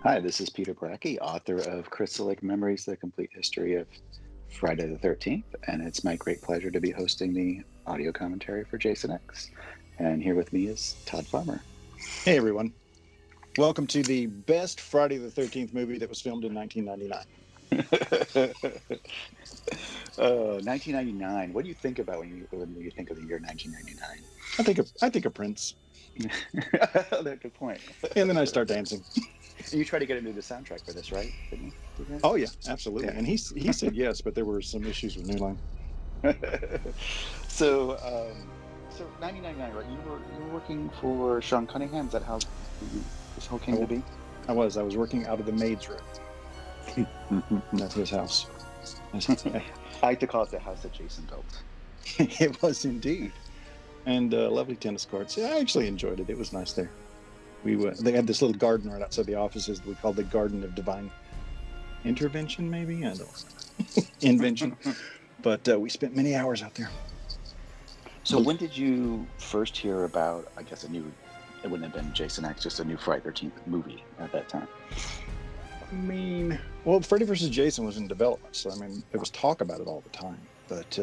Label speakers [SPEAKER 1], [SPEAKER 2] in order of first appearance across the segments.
[SPEAKER 1] Hi, this is Peter Bracke, author of Crystal Lake Memories, The Complete History of Friday the 13th, and it's my great pleasure to be hosting the audio commentary for Jason X. And here with me is Todd Farmer.
[SPEAKER 2] Hey everyone. Welcome to the best Friday the 13th movie that was filmed in 1999.
[SPEAKER 1] 1999. What do you think about when you think of the year 1999?
[SPEAKER 2] I think of Prince.
[SPEAKER 1] That's a good point.
[SPEAKER 2] And then I start dancing.
[SPEAKER 1] And you tried to get him to do the soundtrack for this, right? Didn't you?
[SPEAKER 2] Oh yeah, absolutely.
[SPEAKER 1] Yeah.
[SPEAKER 2] And he said yes, but there were some issues with New Line.
[SPEAKER 1] So, 1999, right? You were working for Sean Cunningham. Is that how this whole came to be?
[SPEAKER 2] I was working out of the maid's room. That's his house.
[SPEAKER 1] I like to call it the house that Jason built.
[SPEAKER 2] It was indeed. And lovely tennis courts. Yeah, I actually enjoyed it. It was nice there. They had this little garden right outside the offices that we called the Garden of Divine Intervention, maybe? I don't know. Invention. But we spent many hours out there.
[SPEAKER 1] So when did you first hear about, I guess, it wouldn't have been Jason X, just a new Friday the 13th movie at that time?
[SPEAKER 2] I mean, well, Freddy vs. Jason was in development, so I mean, there was talk about it all the time. But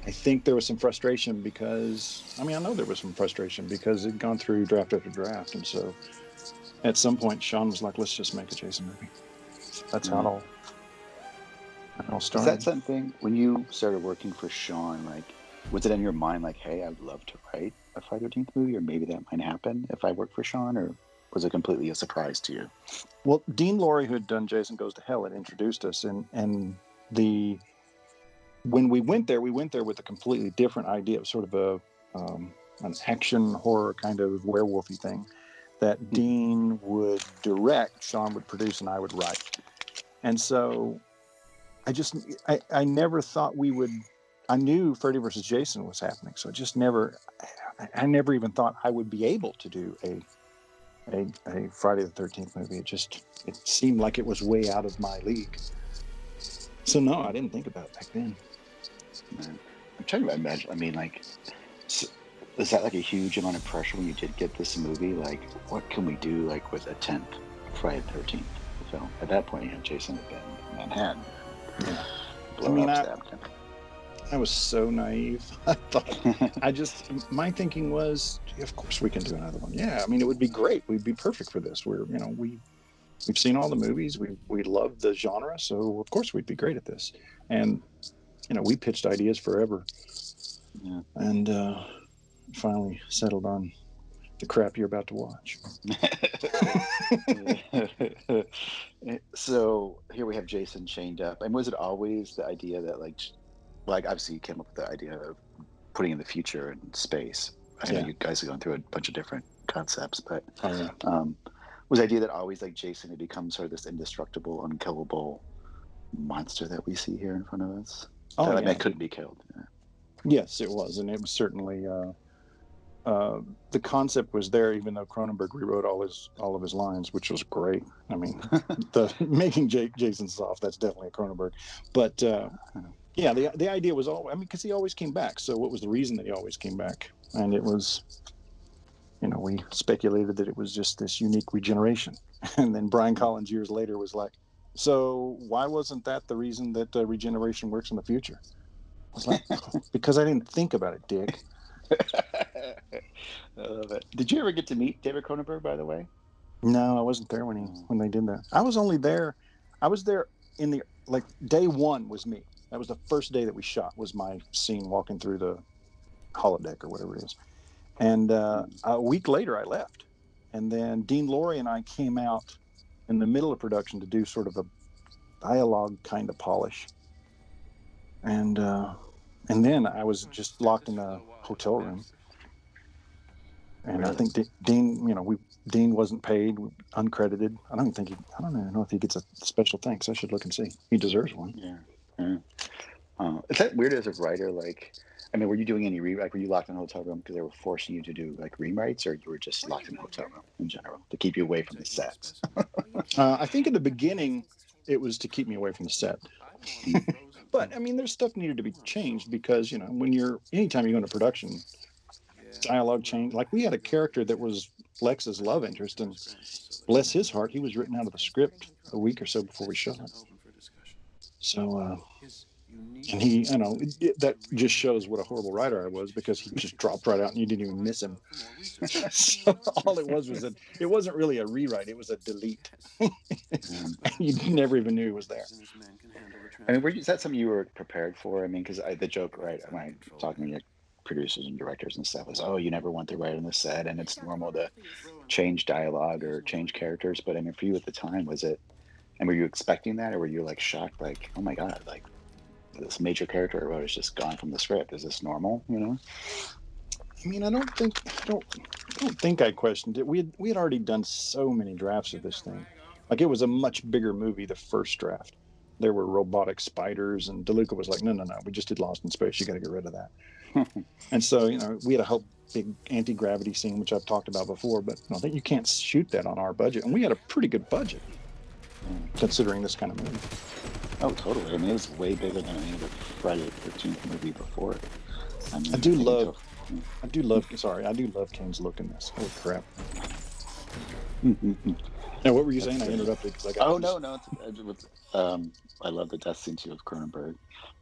[SPEAKER 2] I think there was some frustration because, I know there was some frustration because it'd gone through draft after draft. And so at some point, Sean was like, let's just make a Jason movie. That's how it all started.
[SPEAKER 1] Is that something, when you started working for Sean, like, was it in your mind like, hey, I'd love to write a Friday the 13th movie, or maybe that might happen if I work for Sean, or was it completely a surprise to you?
[SPEAKER 2] Well, Dean Lorey, who had done Jason Goes to Hell, had introduced us, and when we went there with a completely different idea of sort of an action horror kind of werewolfy thing that Dean would direct, Sean would produce, and I would write. And so I never thought I knew Freddy vs. Jason was happening, so I never even thought I would be able to do a Friday the 13th movie. It seemed like it was way out of my league. So no, I didn't think about it back then.
[SPEAKER 1] Man, I'm trying to imagine, is that like a huge amount of pressure when you did get this movie? Like, what can we do, like, with a 10th Friday the 13th film? At that point, you had Jason had been in Manhattan.
[SPEAKER 2] Yeah. I was so naive. I thought, my thinking was, of course we can do another one. Yeah, it would be great. We'd be perfect for this. We've seen all the movies. We love the genre, so of course we'd be great at this. And we pitched ideas forever, and finally settled on the crap you're about to watch.
[SPEAKER 1] So here we have Jason chained up. And was it always the idea that, like obviously you came up with the idea of putting in the future in space? I know you guys are going through a bunch of different concepts, but was the idea that always, like, Jason had become sort of this indestructible, unkillable monster that we see here in front of us? That couldn't be killed. Yeah.
[SPEAKER 2] Yes, it was, and it was certainly the concept was there, even though Cronenberg rewrote all of his lines, which was great. The making Jason soft, that's definitely a Cronenberg. But yeah, the idea was because he always came back. So what was the reason that he always came back? And it was, we speculated that it was just this unique regeneration. And then Brian Collins years later was like, so why wasn't that the reason that regeneration works in the future? I was like, because I didn't think about it, Dick.
[SPEAKER 1] I love it. Did you ever get to meet David Cronenberg, by the way?
[SPEAKER 2] No, I wasn't there when they did that. I was only there. I was there in the day one was me. That was the first day that we shot. Was my scene walking through the holodeck or whatever it is. And a week later, I left. And then Dean Lorey and I came out in the middle of production to do sort of a dialogue kind of polish. And then I was just locked in a hotel room. And really? I think Dean wasn't paid, uncredited. I don't know if he gets a special thanks. I should look and see. He deserves one.
[SPEAKER 1] Yeah. Is that weird as a writer? Were you doing any were you locked in a hotel room because they were forcing you to do rewrites, or you were just locked in a hotel room in general to keep you away from the set?
[SPEAKER 2] I think in the beginning it was to keep me away from the set. But there's stuff needed to be changed because anytime you go into production, dialogue change. Like we had a character that was Lex's love interest, and bless his heart, he was written out of the script a week or so before we shot. So, and he, that just shows what a horrible writer I was, because he just dropped right out and you didn't even miss him. So all it was it wasn't really a rewrite; it was a delete. You never even knew he was there.
[SPEAKER 1] I mean, is that something you were prepared for? I mean, because the joke, right, when I'm talking to producers and directors and stuff, is, oh, you never want to write on the set, and it's normal to change dialogue or change characters. But I mean, for you at the time, was it? And were you expecting that, or were you like shocked, like, oh my god, like this major character I wrote is just gone from the script? Is this normal?
[SPEAKER 2] I mean, I don't think I questioned it. We had already done so many drafts of this thing. Like, it was a much bigger movie the first draft. There were robotic spiders, and DeLuca was like, no, we just did Lost in Space. You got to get rid of that. And so, we had a whole big anti-gravity scene, which I've talked about before, but I think you can't shoot that on our budget. And we had a pretty good budget, considering this kind of movie.
[SPEAKER 1] Oh, totally. I mean, it was way bigger than any other Friday the 13th movie before it. I mean,
[SPEAKER 2] I do love Kane's look in this. Holy crap. Now, what were you saying? I interrupted because I got.
[SPEAKER 1] No. I love the death scene too of Cronenberg.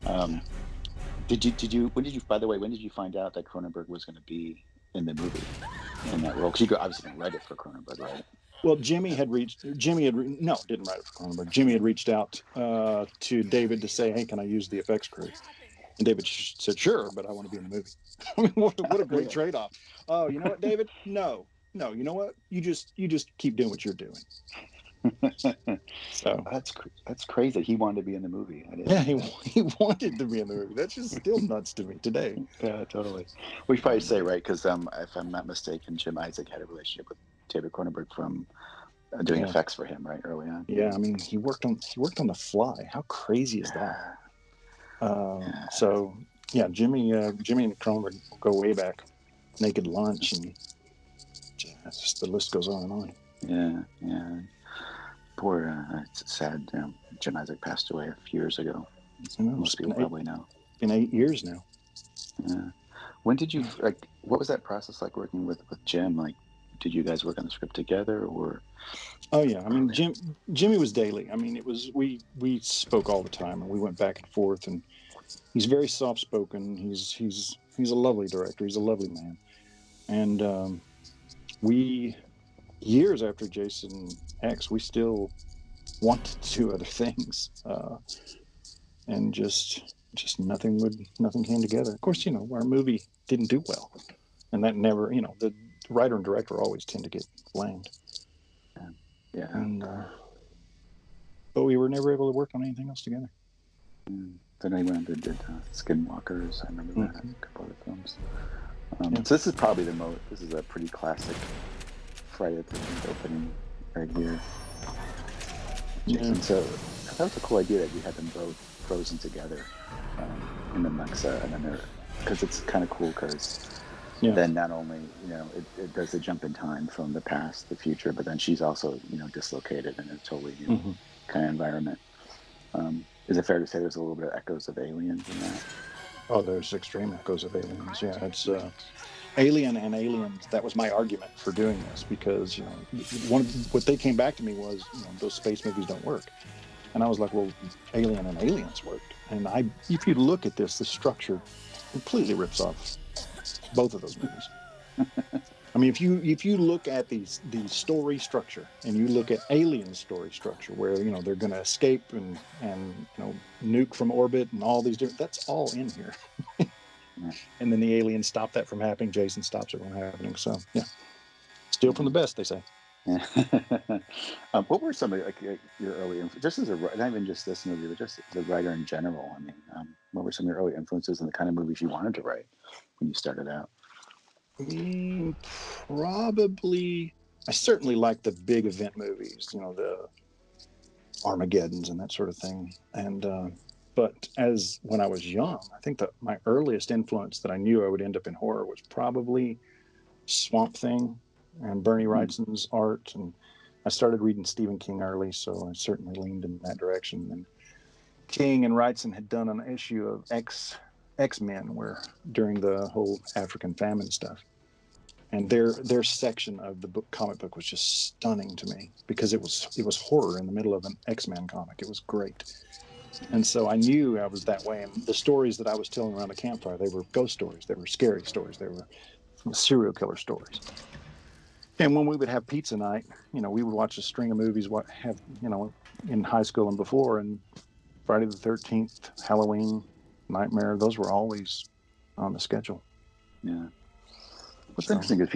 [SPEAKER 1] When did you find out that Cronenberg was going to be in the movie in that role? Because you obviously didn't write it for Cronenberg, right?
[SPEAKER 2] Well, didn't write it for Cronenberg. Jimmy had reached out to David to say, hey, can I use the effects crew? And David said, sure, but I want to be in the movie. I mean, what a great trade-off. Oh, you know what, David? No, you know what? You just keep doing what you're doing. So
[SPEAKER 1] that's crazy. He wanted to be in the movie.
[SPEAKER 2] He wanted to be in the movie. That's just still nuts to me today.
[SPEAKER 1] Yeah, totally. We probably say, right, because if I'm not mistaken, Jim Isaac had a relationship with David Cronenberg from doing effects for him, right, early on.
[SPEAKER 2] Yeah, I mean, he worked on the fly. How crazy is that? So yeah, Jimmy and Cronenberg go way back. Naked Lunch, and just the list goes on and
[SPEAKER 1] on. Yeah. Poor, it's sad. Jim Isaac passed away a few years ago. Most people probably know.
[SPEAKER 2] Been 8 years now.
[SPEAKER 1] Yeah. When did you what was that process like working with Jim? Like, did you guys work on the script together, or?
[SPEAKER 2] Oh yeah, I mean, Jimmy was daily. I mean, it was we spoke all the time, and we went back and forth. And he's very soft spoken. He's a lovely director. He's a lovely man. And we, years after Jason X, we still wanted to do other things, and just nothing came together. Of course, our movie didn't do well, and that never, the writer and director always tend to get blamed.
[SPEAKER 1] Yeah.
[SPEAKER 2] And but we were never able to work on anything else together.
[SPEAKER 1] Then I went and did Skinwalkers. I remember that, a couple other films. So this is probably this is a pretty classic Friday the 13th opening right here. Jason. So that was a cool idea that you had them both frozen together in the Mexa, and then because it's kind of cool because then not only it does the jump in time from the past to the future, but then she's also dislocated in a totally new kind of environment. Is it fair to say there's a little bit of echoes of Aliens in that?
[SPEAKER 2] Oh, there's extreme echoes of Aliens. Yeah, it's Alien and Aliens. That was my argument for doing this, because what they came back to me was those space movies don't work, and I was like, well, Alien and Aliens worked. And if you look at this, the structure completely rips off both of those movies. I mean, if you look at the story structure, and you look at Alien's story structure, where they're going to escape and nuke from orbit and all these different, that's all in here. And then the aliens stop that from happening. Jason stops it from happening. So yeah, steal from the best, they say.
[SPEAKER 1] Yeah. What were some of your early influences, just as not even just this movie, but just the writer in general? I mean, what were some of your early influences in the kind of movies you wanted to write when you started out?
[SPEAKER 2] Probably, I certainly like the big event movies, the Armageddons and that sort of thing. And but when I was young, I think that my earliest influence that I knew I would end up in horror was probably Swamp Thing and Bernie Wrightson's art. And I started reading Stephen King early, so I certainly leaned in that direction. And King and Wrightson had done an issue of X-Men, where during the whole African famine stuff. and their section of the comic book was just stunning to me because it was horror in the middle of an X-Men comic. It was great. And so I knew I was that way. And the stories that I was telling around the campfire, they were ghost stories. They were scary stories. They were serial killer stories. And when we would have pizza night, we would watch a string of movies, in high school and before. And Friday the 13th, Halloween, Nightmare, those were always on the schedule.
[SPEAKER 1] Yeah. What's interesting is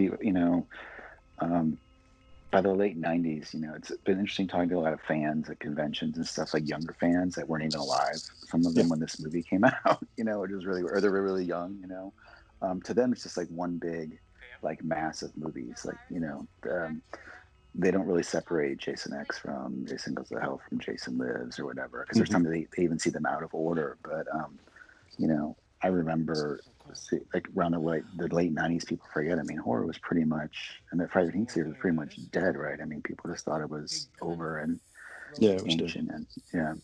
[SPEAKER 1] by the late 90s, it's been interesting talking to a lot of fans at conventions and stuff, like younger fans that weren't even alive. Some of them when this movie came out, which is really, or they were really young, to them, it's just like one big, like massive movies. Like, they don't really separate Jason X from Jason Goes to Hell from Jason Lives or whatever. Cause there's times they even see them out of order. But, I remember like around the late 90s, people forget. I mean, horror was pretty much, and the Friday the 13th series was pretty much dead, right? I mean, people just thought it was over and
[SPEAKER 2] it was
[SPEAKER 1] ancient.
[SPEAKER 2] Dead.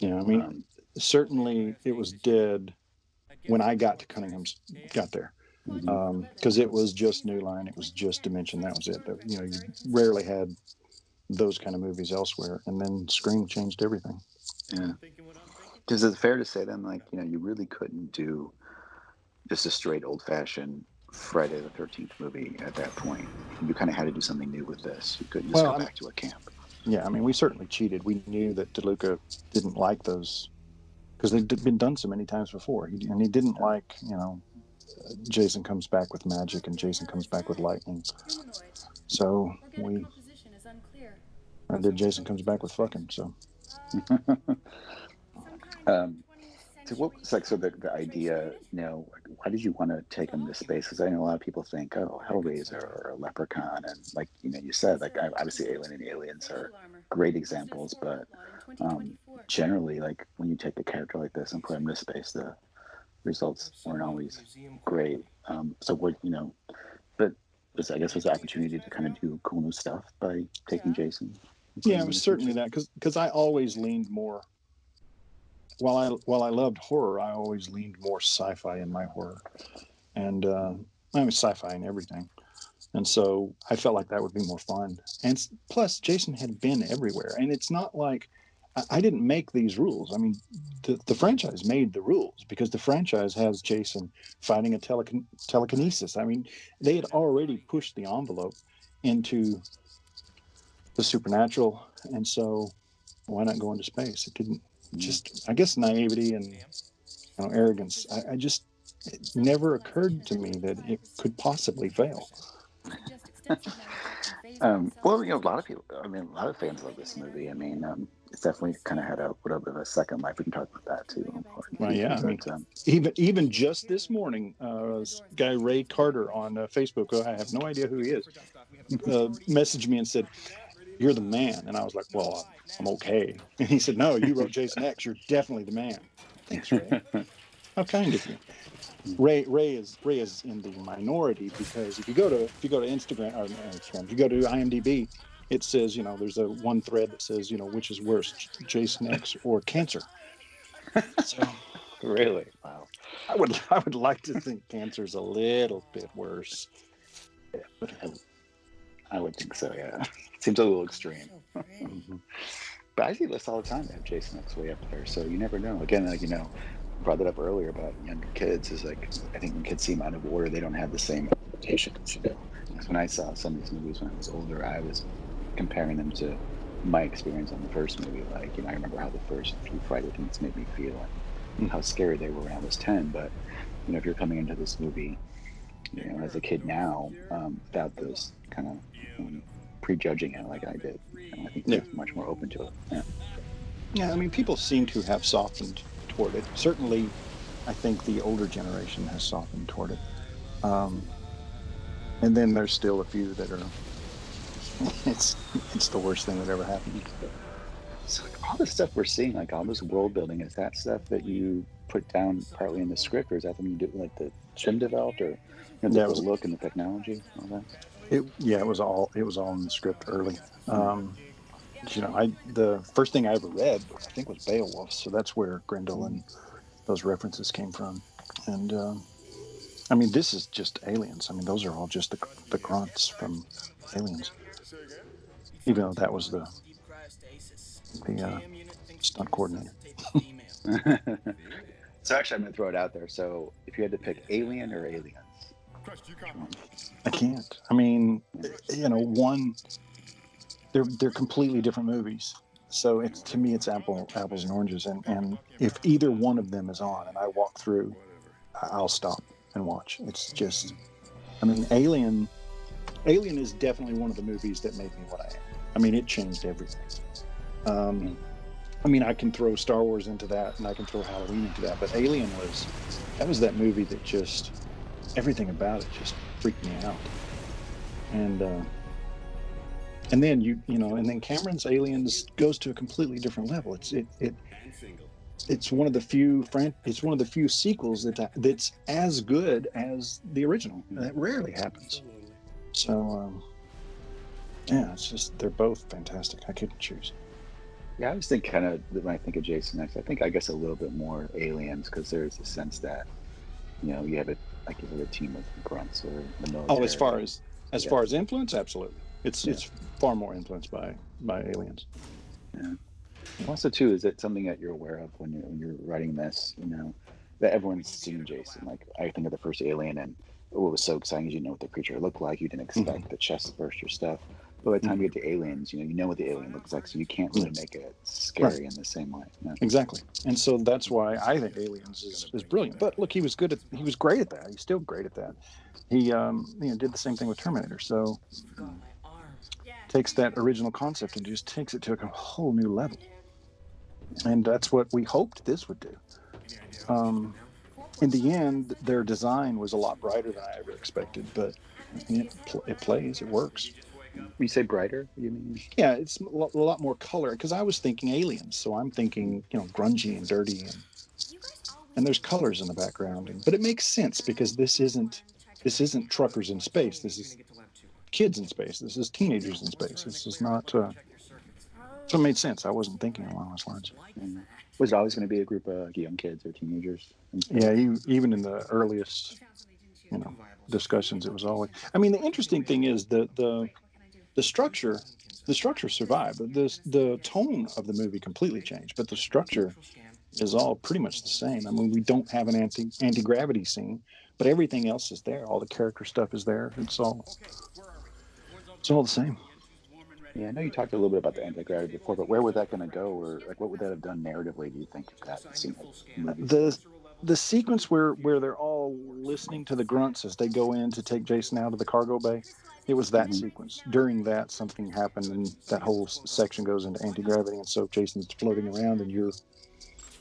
[SPEAKER 2] I mean, certainly it was dead when I got there. Because it was just New Line, it was just Dimension. That was it. You rarely had those kind of movies elsewhere, and then Scream changed everything.
[SPEAKER 1] Yeah. Is it fair to say then, like, you really couldn't do just a straight old-fashioned Friday the 13th movie at that point? You kind of had to do something new with this. You couldn't just go back to a camp.
[SPEAKER 2] Yeah, I mean, we certainly cheated. We knew that DeLuca didn't like those because they'd been done so many times before. He didn't like, Jason comes back with magic and Jason comes back with lightning. So I did Jason comes back with fucking, so.
[SPEAKER 1] So what was the idea, why did you want to take him to space? Because I know a lot of people think, oh, Hellraiser or Leprechaun, and like, you said, like, obviously Alien and Aliens are great examples, but generally, like, when you take a character like this and put him to space, the results weren't always great. So what, but I guess was the opportunity to kind of do cool new stuff by taking Jason?
[SPEAKER 2] Yeah, it was certainly that, because I always leaned more. While I loved horror, I always leaned more sci-fi in my horror, and I mean sci-fi in everything. And so I felt like that would be more fun. And plus, Jason had been everywhere, and it's not like I didn't make these rules. I mean, the franchise made the rules because the franchise has Jason fighting a telekinesis. I mean, they had already pushed the envelope into the supernatural, and so why not go into space? It didn't. Just, I guess, naivety and arrogance. It never occurred to me that it could possibly fail.
[SPEAKER 1] Well, a lot of people, a lot of fans love this movie. I mean, it's definitely kind of had a little bit of a second life. We can talk about that too.
[SPEAKER 2] Well, yeah, I mean, even just this morning, this guy Ray Carter on Facebook, I have no idea who he is, messaged me and said, "You're the man." And I was like, "Well, I'm okay." And he said, "No, you wrote Jason X. You're definitely the man." Thanks, Ray. How kind of you. Ray is in the minority because if you go to Instagram, or if you go to IMDb, it says, there's a one thread that says, which is worse, Jason X or cancer. So
[SPEAKER 1] really, wow.
[SPEAKER 2] I would like to think cancer's a little bit worse.
[SPEAKER 1] Yeah, but I would think so. Yeah, seems a little extreme. But I see lists all the time that have Jason X way up there, so you never know. Again, like brought that up earlier about younger kids. Is like, I think when kids see them out of order, they don't have the same expectations. Because when I saw some of these movies when I was older, I was comparing them to my experience on the first movie. Like, I remember how the first few Friday things made me feel and how scary they were when I was 10. But if you're coming into this movie, as a kid now, without those kind of prejudging it like I did, I think they're much more open to it.
[SPEAKER 2] Yeah, I mean, people seem to have softened toward it. Certainly, I think the older generation has softened toward it. And then there's still a few that are, it's the worst thing that ever happened.
[SPEAKER 1] So all the stuff we're seeing, like all this world building, is that stuff that you put down partly in the script, or is that something you do, like the Jim developed, or the look and the technology, all that?
[SPEAKER 2] It was all in the script early. The first thing I ever read, I think, was Beowulf, so that's where Grendel and those references came from. And I mean, this is just Aliens. I mean, those are all just the grunts from Aliens. Even though that was the stunt coordinator.
[SPEAKER 1] So actually, I'm going to throw it out there. So if you had to pick Alien or Aliens,
[SPEAKER 2] I can't. I mean, one, they're completely different movies. So it's, to me, it's apples and oranges. And if either one of them is on and I walk through, I'll stop and watch. It's just, I mean, Alien is definitely one of the movies that made me what I am. I mean, it changed everything. I mean, I can throw Star Wars into that, and I can throw Halloween into that, but Alien was that movie that just, everything about it just freaked me out. And then and then Cameron's Aliens goes to a completely different level. It's one of the few sequels that's as good as the original. That rarely happens. So yeah, it's just, they're both fantastic. I couldn't choose.
[SPEAKER 1] Yeah, I always think kind of when I think of Jason X, I guess a little bit more Aliens, because there's a sense that you have a team of grunts or the military.
[SPEAKER 2] Oh, as far as influence, absolutely. It's far more influenced by Aliens.
[SPEAKER 1] Yeah. Also, too, is it something that you're aware of when you're writing this? That everyone's seen Jason. Like, I think of the first Alien, and what was so exciting is you know what the creature looked like. You didn't expect the chest burst or stuff. But by the time you get to Aliens, you know what the alien looks like, so you can't really make it scary in the same way. No.
[SPEAKER 2] Exactly, and so that's why I think Aliens is brilliant. But look, he was great at that. He's still great at that. He did the same thing with Terminator. So takes that original concept and just takes it to a whole new level. And that's what we hoped this would do. In the end, their design was a lot brighter than I ever expected, but it plays, it works.
[SPEAKER 1] You say brighter? You mean?
[SPEAKER 2] Yeah, it's a lot more color, because I was thinking Aliens, so I'm thinking grungy and dirty, and there's colors in the background, but it makes sense because this isn't truckers in space. This is kids in space. This is teenagers in space. This is not. So it made sense. I wasn't thinking along those lines.
[SPEAKER 1] Was it always going to be a group of young kids or teenagers?
[SPEAKER 2] Yeah, even in the earliest, discussions, it was always. I mean, the interesting thing is the structure survived. The tone of the movie completely changed, but the structure is all pretty much the same. I mean, we don't have an anti-gravity scene, but everything else is there. All the character stuff is there. It's all the same.
[SPEAKER 1] Yeah, I know you talked a little bit about the anti-gravity before, but where was that going to go, or what would that have done narratively? Do you think that scene?
[SPEAKER 2] The sequence where they're all listening to the grunts as they go in to take Jason out of the cargo bay, it was that sequence. During that, something happened, and that whole section goes into anti-gravity, and so Jason's floating around, and you're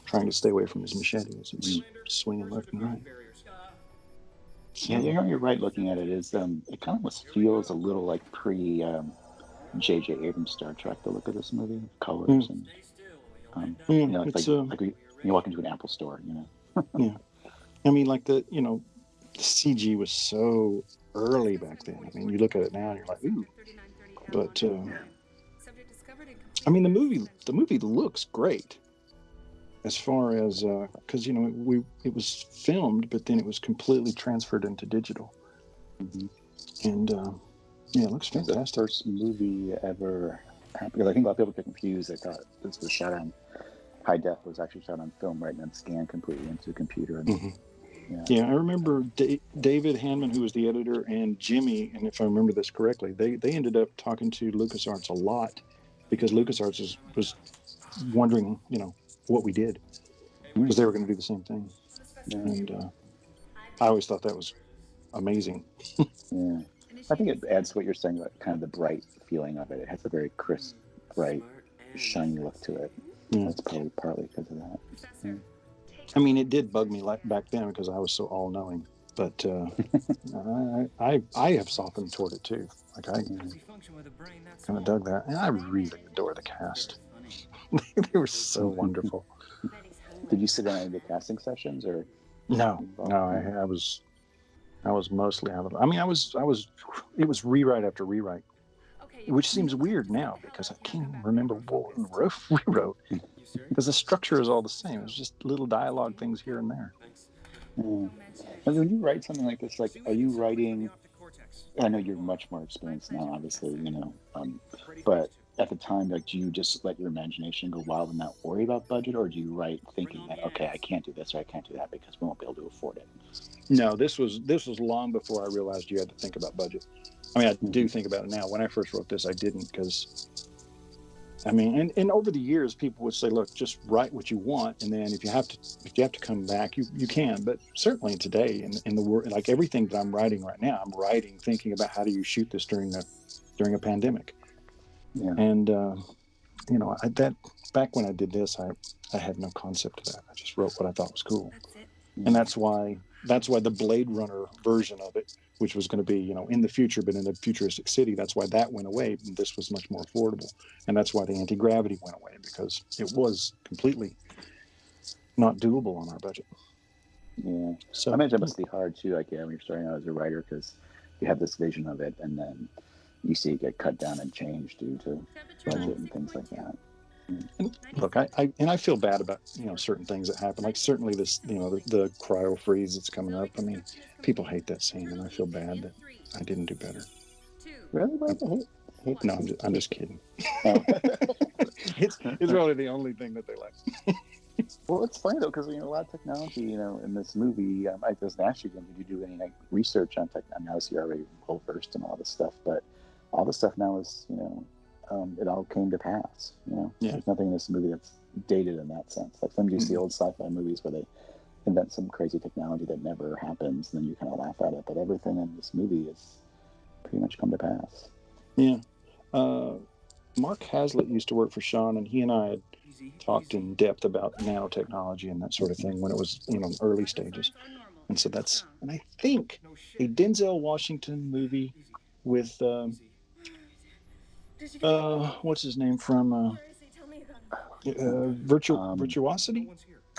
[SPEAKER 2] trying to stay away from his machete as he's swinging left and right.
[SPEAKER 1] So, yeah, you're right. Looking at it, it kind of almost feels a little like pre J.J. Abrams Star Trek. The look of this movie, colors, and it's like you walk into an Apple store,
[SPEAKER 2] Yeah, I mean, like the CG was so early back then. I mean, you look at it now and you're like, ooh. But I mean, the movie looks great. As far as because it was filmed, but then it was completely transferred into digital, and it looks fantastic.
[SPEAKER 1] The first movie ever, because I think a lot of people get confused. They thought this was shot on high def, was actually shot on film, right, and then scanned completely into a computer. And,
[SPEAKER 2] yeah, I remember David Hanman, who was the editor, and Jimmy, and if I remember this correctly, they ended up talking to LucasArts a lot, because LucasArts was wondering, what we did, because they were going to do the same thing. And I always thought that was amazing.
[SPEAKER 1] Yeah, I think it adds to what you're saying about kind of the bright feeling of it. It has a very crisp, bright, shiny look to it. That's probably partly because of that. Yeah.
[SPEAKER 2] I mean, it did bug me back then because I was so all-knowing, but I have softened toward it too. Like, I kind of dug that, and I really adore the cast. They were so wonderful.
[SPEAKER 1] Did you sit in any of the casting sessions, or
[SPEAKER 2] no? I was mostly out of it. I mean, it was rewrite after rewrite, which seems weird now because I can't even remember what rewrote, because the structure is all the same. It's just little dialogue things here and there.
[SPEAKER 1] Mm. And when you write something like this, like, are you writing? I know you're much more experienced now, obviously, but at the time, like, do you just let your imagination go wild and not worry about budget, or do you write thinking that, okay, I can't do this or I can't do that because we won't be able to afford it?
[SPEAKER 2] No, this was long before I realized you had to think about budget. I mean, I do
[SPEAKER 1] Hmm.
[SPEAKER 2] think about it now. When I first wrote this, I didn't, because I mean, and over the years, people would say, "Look, just write what you want, and then if you have to come back, you can." But certainly today, in the world, like everything that I'm writing right now, I'm writing thinking about how do you shoot this during a pandemic.
[SPEAKER 1] Yeah.
[SPEAKER 2] And that back when I did this, I had no concept of that. I just wrote what I thought was cool, and
[SPEAKER 1] Mm.
[SPEAKER 2] that's why the Blade Runner version of it, which was going to be in the future but in a futuristic city, that's why that went away. And this was much more affordable, and that's why the anti-gravity went away, because it was completely not doable on our budget.
[SPEAKER 1] Yeah. I
[SPEAKER 2] So
[SPEAKER 1] imagine it must be hard too, like, yeah, when you're starting out as a writer, because you have this vision of it, and then you see it get cut down and changed due to budget and things like that.
[SPEAKER 2] and look, I feel bad about certain things that happen, like certainly this the cryo freeze that's coming up. I mean, people hate that scene, and I feel bad that I didn't do better.
[SPEAKER 1] Really? Why do they hate
[SPEAKER 2] No,
[SPEAKER 1] this?
[SPEAKER 2] I'm just kidding.
[SPEAKER 1] Oh.
[SPEAKER 2] It's really the only thing that they like.
[SPEAKER 1] Well, it's funny though, because a lot of technology, in this movie. I just asked you again, did you do any like research on tech? I mean, obviously you're already well versed in all this stuff, but all the stuff now is, it all came to pass.
[SPEAKER 2] Yeah.
[SPEAKER 1] There's nothing in this movie that's dated in that sense. Like sometimes you see old sci-fi movies where they invent some crazy technology that never happens, and then you kind of laugh at it. But everything in this movie is pretty much come to pass.
[SPEAKER 2] Yeah. Mark Hazlitt used to work for Sean, and he and I had talked in depth about nanotechnology and that sort of thing when it was, early stages. And so and I think a Denzel Washington movie with, what's his name from Virtuosity?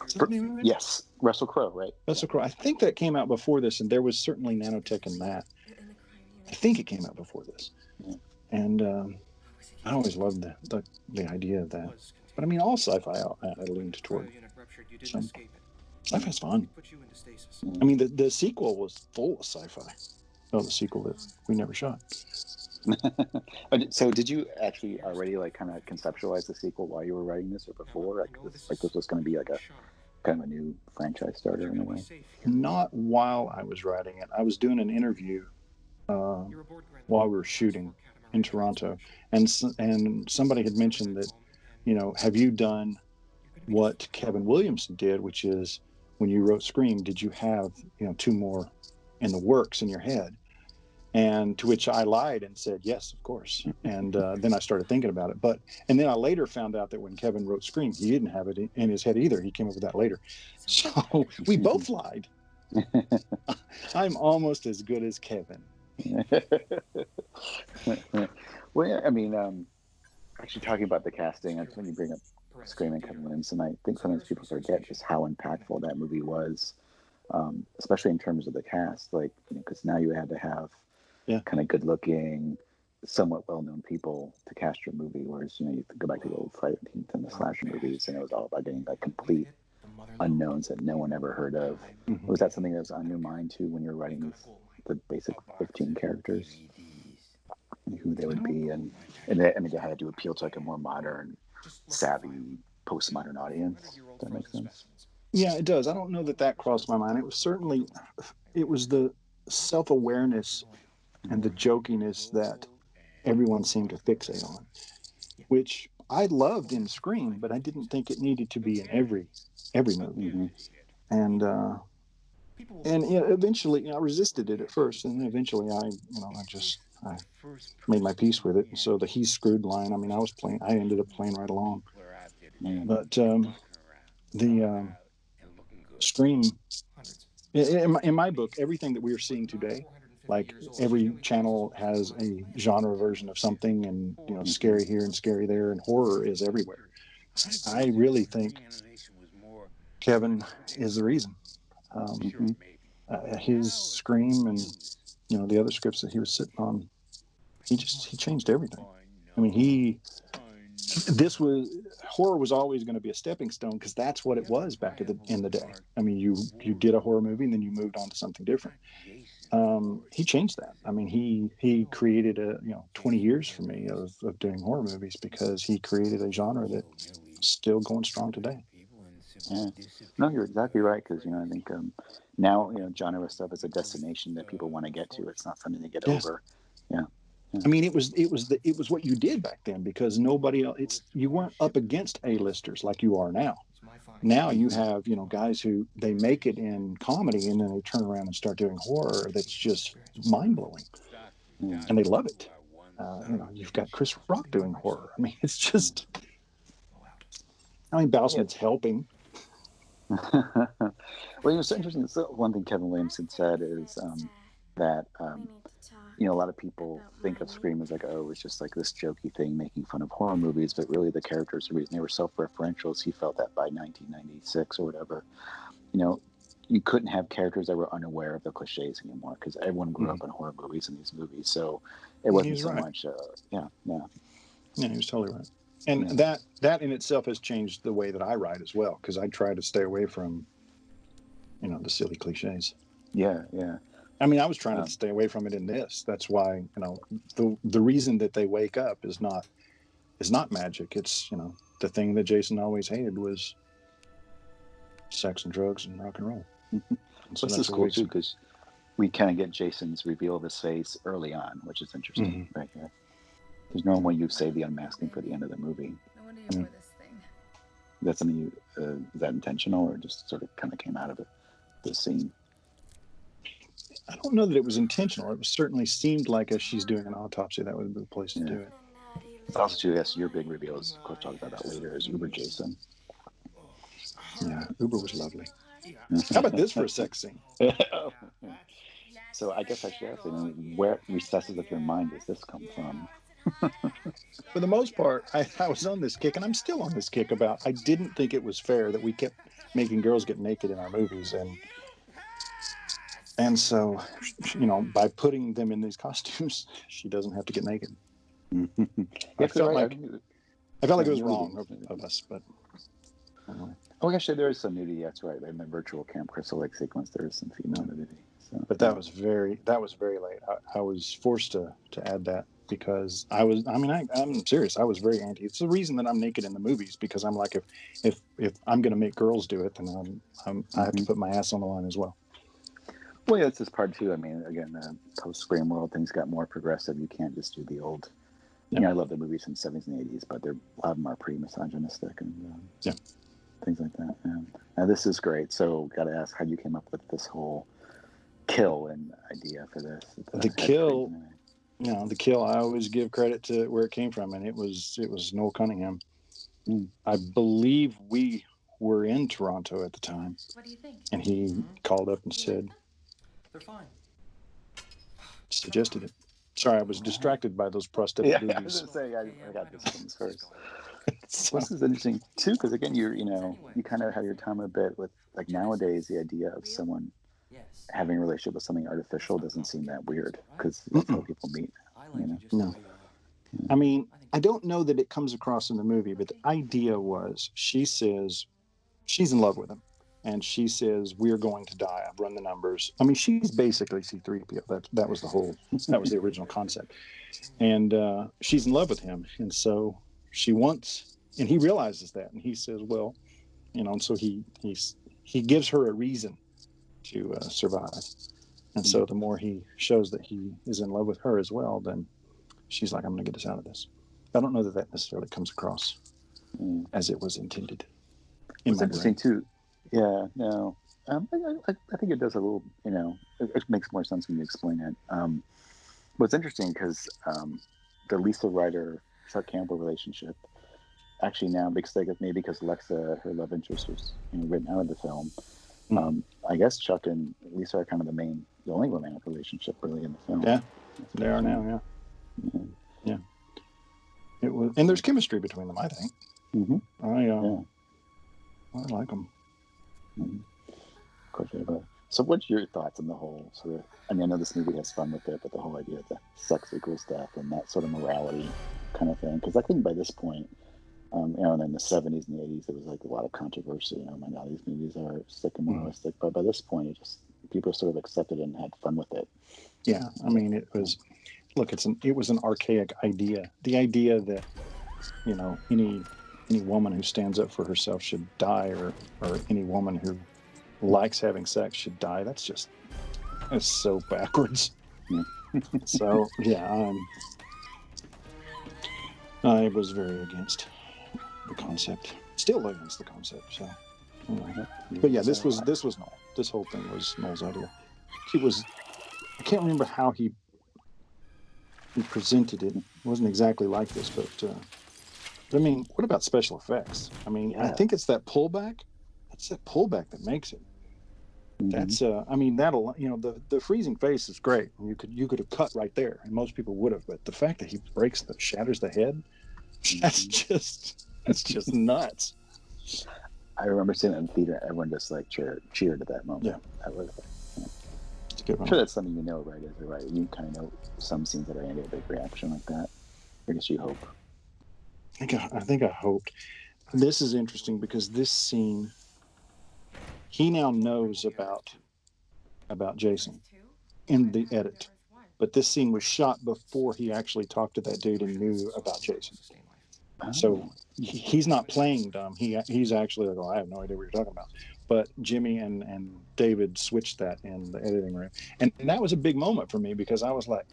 [SPEAKER 2] Is that the name of it?
[SPEAKER 1] Yes, Russell Crowe, right?
[SPEAKER 2] Russell Crowe. I think that came out before this, and there was certainly nanotech in that. I think it came out before this.
[SPEAKER 1] Yeah.
[SPEAKER 2] And I always loved the idea of that. But I mean, all sci-fi I leaned toward. So sci-fi's fun. I mean, the sequel was full of sci-fi. Oh, the sequel that we never shot.
[SPEAKER 1] So did you actually already like kind of conceptualize the sequel while you were writing this, or before? Like this was going to be like a kind of a new franchise starter in a way?
[SPEAKER 2] Not while I was writing it. I was doing an interview while we were shooting in Toronto, and somebody had mentioned that, have you done what Kevin Williamson did, which is when you wrote Scream, did you have two more in the works in your head? And to which I lied and said, yes, of course. And then I started thinking about it. And then I later found out that when Kevin wrote Scream, he didn't have it in his head either. He came up with that later. So we both lied. I'm almost as good as Kevin.
[SPEAKER 1] Well, yeah, I mean, actually talking about the casting, when you bring up Scream and Kevin Williamson, I think sometimes people forget just how impactful that movie was, especially in terms of the cast. Like, because now you had to have kind of good-looking, somewhat well-known people to cast your movie, whereas you go back to the old Friday the 13th and the slasher movies, and it was all about getting like complete unknowns that no one ever heard of. Mm-hmm. Was that something that was on your mind too when you're writing the basic 15 characters, who they would be, and they, I mean, they had to appeal to like a more modern, savvy, postmodern audience? Does that make sense?
[SPEAKER 2] Yeah, it does. I don't know that crossed my mind. It was the self-awareness and the jokiness that everyone seemed to fixate on, which I loved in Scream, but I didn't think it needed to be in every movie. Mm-hmm. And eventually, I resisted it at first, and then eventually I made my peace with it. And so the "he's screwed" line, I mean, I ended up playing right along. But the Scream, in my book, everything that we are seeing today, like every channel has a genre version of something, and scary here and scary there, and horror is everywhere. I really think Kevin is the reason. His Scream and the other scripts that he was sitting on, he changed everything. I mean, this was horror was always going to be a stepping stone because that's what it was back in the day. I mean, you did a horror movie and then you moved on to something different. He changed that. I mean, he created 20 years for me of doing horror movies because he created a genre that's still going strong today.
[SPEAKER 1] Yeah, no, you're exactly right. Because I think now genre stuff is a destination that people want to get to. It's not something to get over. Yeah.
[SPEAKER 2] I mean, it was what you did back then because nobody else. You weren't up against A-listers like you are now. Now you have guys who they make it in comedy and then they turn around and start doing horror that's just mind blowing, and they love it. You've got Chris Rock doing horror. I mean, it's just. I mean, Bousman's helping.
[SPEAKER 1] Well, it's interesting. So one thing Kevin Williamson said is that a lot of people think of Scream as like, oh, it's just like this jokey thing making fun of horror movies, but really the characters, the reason they were self-referential, he felt that by 1996 or whatever, you couldn't have characters that were unaware of the cliches anymore because everyone grew up in horror movies and these movies, so it wasn't so much. Yeah,
[SPEAKER 2] he was totally right. And that in itself has changed the way that I write as well, because I try to stay away from, the silly cliches.
[SPEAKER 1] Yeah.
[SPEAKER 2] I mean, I was trying to stay away from it in this. That's why, the reason that they wake up is not magic. It's, the thing that Jason always hated was sex and drugs and rock and roll.
[SPEAKER 1] So this is cool too, because we kind of get Jason's reveal of his face early on, which is interesting right here. There's no way you save the unmasking for the end of the movie.
[SPEAKER 3] No wonder you wore this thing.
[SPEAKER 1] That's something is that intentional or just sort of kind of came out of the scene?
[SPEAKER 2] I don't know that it was intentional. It certainly seemed like as she's doing an autopsy, that would be the place to do it.
[SPEAKER 1] Also, too, yes, your big reveal is, of course, talk about that later, is Uber Jason.
[SPEAKER 2] Yeah, Uber was lovely. How about this for a sex scene?
[SPEAKER 1] So I guess I should ask you, where recesses of your mind does this come from?
[SPEAKER 2] For the most part, I was on this kick, and I'm still on this kick about I didn't think it was fair that we kept making girls get naked in our movies, and so by putting them in these costumes, she doesn't have to get naked. I felt like it was wrong of us, but anyway.
[SPEAKER 1] Oh, actually, there is some nudity. That's right. In the virtual Camp Crystal Lake sequence, there is some female nudity. So.
[SPEAKER 2] But that was very late. I was forced to add that because I'm serious. I was very anti. It's the reason that I'm naked in the movies, because I'm like, if I'm going to make girls do it, then I have to put my ass on the line as well.
[SPEAKER 1] Well, yeah, that's just part two. I mean, again, post-Scream world, things got more progressive. You can't just do the old. Yeah. I love the movies from the 70s and 80s, but a lot of them are pretty misogynistic and things like that. Now, this is great. So, got to ask how you came up with this whole kill and idea for this.
[SPEAKER 2] The kill, the kill. I always give credit to where it came from, and it was Noel Cunningham. I believe we were in Toronto at the time.
[SPEAKER 3] What do you think?
[SPEAKER 2] And he called up and said,
[SPEAKER 4] "They're fine."
[SPEAKER 2] Suggested it. Sorry, I was distracted by those prosthetic boobies.
[SPEAKER 1] I was going to say, I got this one first. This is interesting, too, because, again, you kind of have your time a bit with, like, nowadays, the idea of someone having a relationship with something artificial doesn't seem that weird, because that's how people meet.
[SPEAKER 2] No. I mean, I don't know that it comes across in the movie, but the idea was she says she's in love with him. And she says, we're going to die. I've run the numbers. I mean, she's basically C-3PO. That was the original concept. And she's in love with him. And so she wants, and he realizes that. And he says, well, and so he gives her a reason to survive. And so the more he shows that he is in love with her as well, then she's like, I'm going to get us out of this. I don't know that necessarily comes across as it was intended.
[SPEAKER 1] It's interesting, too. Yeah, no. I think it does a little, it makes more sense when you explain it. But it's interesting because the Lisa Ryder, Chuck Campbell relationship, actually now, because Lexa, her love interest, was written out of the film, I guess Chuck and Lisa are kind of the only romantic relationship really in the film.
[SPEAKER 2] Yeah, they are now, yeah. It was, and there's chemistry between them, I think. I like them.
[SPEAKER 1] Of course, so what's your thoughts on the whole sort of, I know this movie has fun with it, but the whole idea of the sex equals death and that sort of morality kind of thing, because I think by this point And in the 70s and the 80s, there was like a lot of controversy. My God, these movies are sick and moralistic. But by this point, people sort of accepted it and had fun with it.
[SPEAKER 2] Yeah, I mean, it was. Look, it was an archaic idea. The idea that any woman who stands up for herself should die, or any woman who likes having sex should die. That's so backwards. So yeah, I was very against the concept. Still against the concept. So, anyway. But yeah, this was Noel. This whole thing was Noel's idea. I can't remember how he presented it. It wasn't exactly like this, but I mean, what about special effects? I mean, I think it's that pullback. It's that pullback that makes it. That's I mean, that'll the freezing face is great. You could have cut right there, and most people would have. But the fact that he shatters the head, that's just nuts.
[SPEAKER 1] I remember seeing it in the theater. Everyone just like cheered at that moment.
[SPEAKER 2] Yeah,
[SPEAKER 1] that was.
[SPEAKER 2] It's a good one.
[SPEAKER 1] I'm sure that's something right? Is it right? You kind of know some scenes that are going to get a big reaction like that. I guess you hope.
[SPEAKER 2] I think I hoped. This is interesting because this scene, he now knows about Jason in the edit, but this scene was shot before he actually talked to that dude and knew about Jason. So he's not playing dumb. He's actually like, I have no idea what you're talking about. But Jimmy and David switched that in the editing room, and that was a big moment for me because I was like,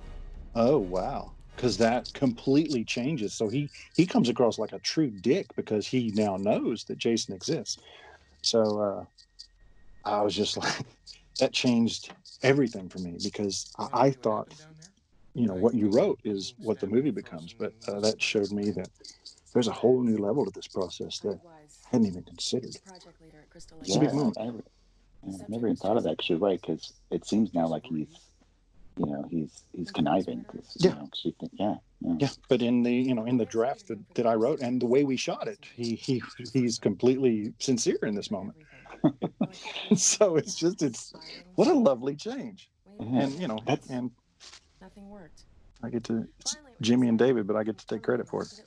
[SPEAKER 2] oh wow. Because that completely changes. So he comes across like a true dick because he now knows that Jason exists. So I was just like, that changed everything for me because I thought, what you wrote is what the movie becomes. But that showed me that there's a whole new level to this process that I hadn't even considered. It's a big moment.
[SPEAKER 1] I never even thought of that because you're right. Because it seems now like he's conniving.
[SPEAKER 2] Yeah. But in the draft that I wrote and the way we shot it, he's completely sincere in this moment. So it's what a lovely change. And and
[SPEAKER 3] nothing worked.
[SPEAKER 2] I get to Jimmy and David, but I get to take credit for it.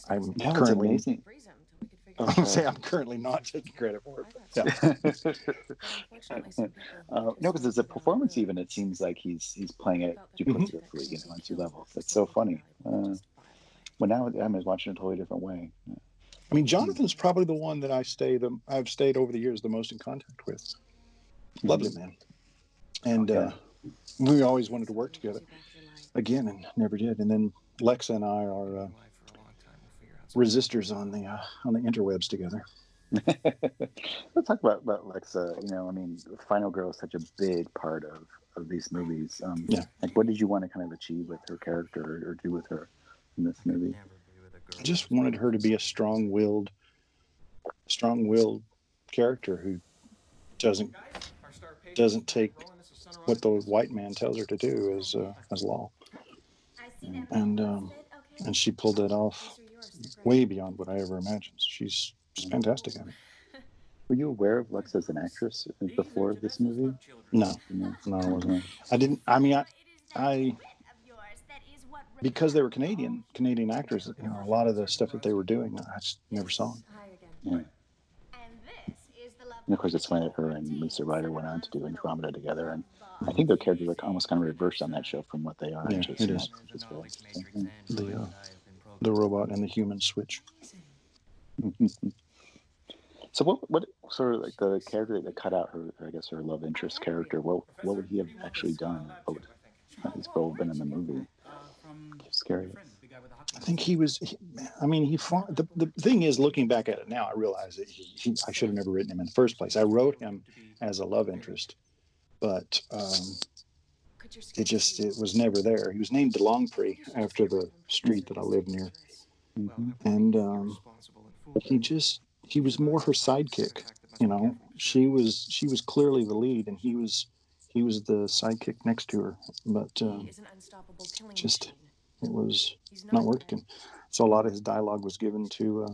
[SPEAKER 2] I'm currently amazing. I'm currently not taking credit for it.
[SPEAKER 1] Yeah. No, because as a performance, even it seems like he's playing it duplicitously, on two levels. That's so funny. Well, now I'm watching it a totally different way.
[SPEAKER 2] I mean, Jonathan's probably the one that I've stayed over the years the most in contact with. Lovely man, and we always wanted to work together again, and never did. And then Lexa and I are resistors on the interwebs together.
[SPEAKER 1] Let's talk about Lexa. I mean, Final Girl is such a big part of these movies. Like, what did you want to kind of achieve with her character or do with her in this movie?
[SPEAKER 2] I just wanted her to be a strong-willed character who doesn't take what the white man tells her to do as law. And she pulled that off way beyond what I ever imagined. She's fantastic at it.
[SPEAKER 1] Were you aware of Lexa as an actress before this movie?
[SPEAKER 2] No, I wasn't. I didn't. I mean, I because they were Canadian actors. A lot of the stuff that they were doing, I just never saw.
[SPEAKER 1] Yeah. And of course, it's funny that her and Lisa Ryder went on to do Andromeda together, and I think their characters are almost kind of reversed on that show from what they are.
[SPEAKER 2] Yeah, it is. The robot and the human switch.
[SPEAKER 1] So what sort of like the character that cut out her love interest character? What would he have actually done? What would his role been in the movie? Scary.
[SPEAKER 2] I think he fought. The thing is, looking back at it now, I realize that I should have never written him in the first place. I wrote him as a love interest, but it was never there. He was named DeLongpre after the street that I lived near, and he was more her sidekick. She was clearly the lead, and he was the sidekick next to her, but it was not working. So a lot of his dialogue was given to.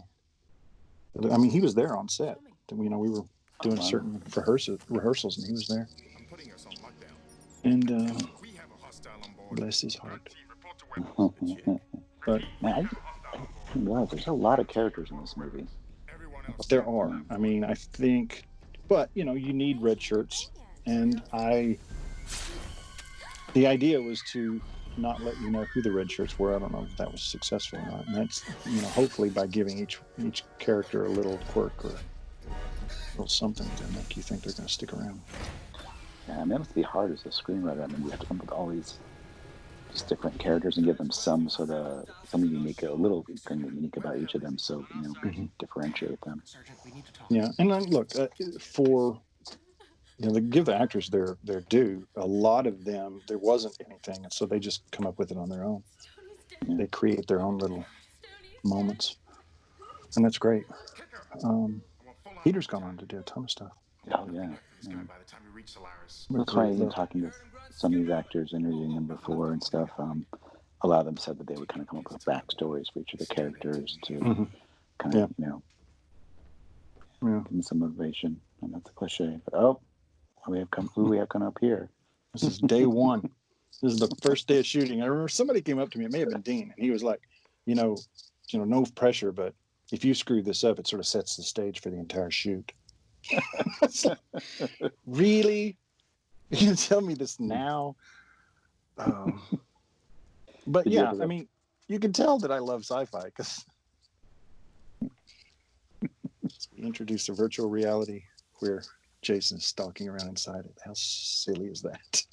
[SPEAKER 2] I mean, he was there on set. We were doing certain rehearsals, and he was there. And bless his heart. But
[SPEAKER 1] realize there's a lot of characters in this movie.
[SPEAKER 2] There are. I mean, I think, but you need red shirts, and the idea was to not let you know who the red shirts were. I don't know if that was successful or not. And that's hopefully by giving each character a little quirk or a little something to make you think they're going to stick around.
[SPEAKER 1] Yeah, I mean, that must be hard as a screenwriter. I mean, you have to come up with all these just different characters and give them some unique, a little thing unique about each of them, so differentiate them.
[SPEAKER 2] Yeah, and then look for give the actors their due. A lot of them there wasn't anything, and so they just come up with it on their own. Yeah. They create their own little moments, and that's great. Peter's gone on to do a ton of stuff.
[SPEAKER 1] Oh yeah. That's why even talking to some of these actors, interviewing them before and stuff, a lot of them said that they would kind of come up with backstories for each of the characters to kind of, give them some motivation. And that's a cliche. But who we have come up here?
[SPEAKER 2] This is day one. This is the first day of shooting. I remember somebody came up to me. It may have been Dean, and he was like, no pressure, but if you screw this up, it sort of sets the stage for the entire shoot. Really? You can tell me this now? But yeah, I mean, you can tell that I love sci-fi because we introduced a virtual reality where Jason's stalking around inside it. How silly is that?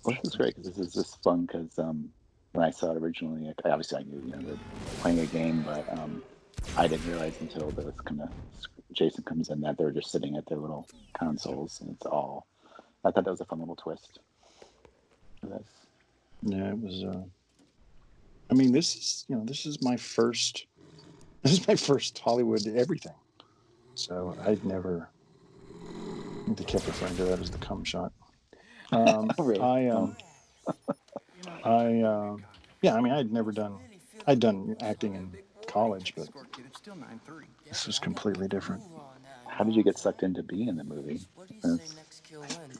[SPEAKER 1] Well, this is great because this is fun because when I saw it originally, obviously I knew they're playing a game, but I didn't realize until the kind of Jason comes in that they're just sitting at their little consoles, and it's all. I thought that was a fun little twist.
[SPEAKER 2] Yeah, it was. I mean, this is my first Hollywood everything. So I'd never. They kept referring to that as the cum shot.
[SPEAKER 1] Really?
[SPEAKER 2] Yeah, I mean, I'd done acting in college, but this was completely different.
[SPEAKER 1] How did you get sucked into being in the movie?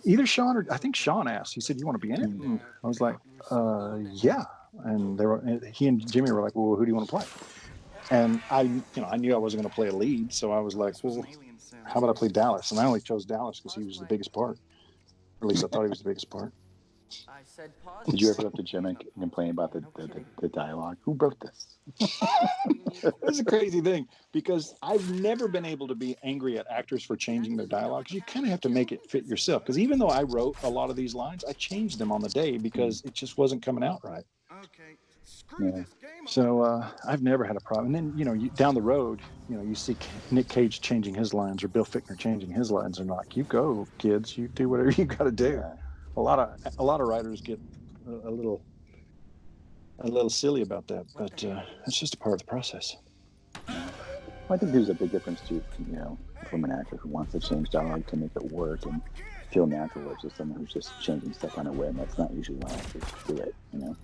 [SPEAKER 2] Either Sean or I think Sean asked. He said, "You want to be in it?" And I was like, "Yeah." And he and Jimmy were like, "Well, who do you want to play?" And I knew I wasn't going to play a lead, so I was like, "Well, how about I play Dallas?" And I only chose Dallas because he was the biggest part. Or at least I thought he was the biggest part.
[SPEAKER 1] Did you ever go up to Jim and complain about the dialogue? Who wrote this?
[SPEAKER 2] That's a crazy thing because I've never been able to be angry at actors for changing their dialogue. You kind of have to make it fit yourself. Because even though I wrote a lot of these lines, I changed them on the day because it just wasn't coming out right.
[SPEAKER 1] Yeah.
[SPEAKER 2] So I've never had a problem. And then, down the road, you see Nick Cage changing his lines or Bill Fichtner changing his lines. And like, you go, kids, you do whatever you got to do.
[SPEAKER 1] Yeah.
[SPEAKER 2] A lot of writers get a little silly about that, but it's just a part of the process.
[SPEAKER 1] Well, I think there's a big difference too, from an actor who wants to change dialogue to make it work and feel natural versus someone who's just changing stuff on a whim. That's not usually how actors do it,
[SPEAKER 2] No.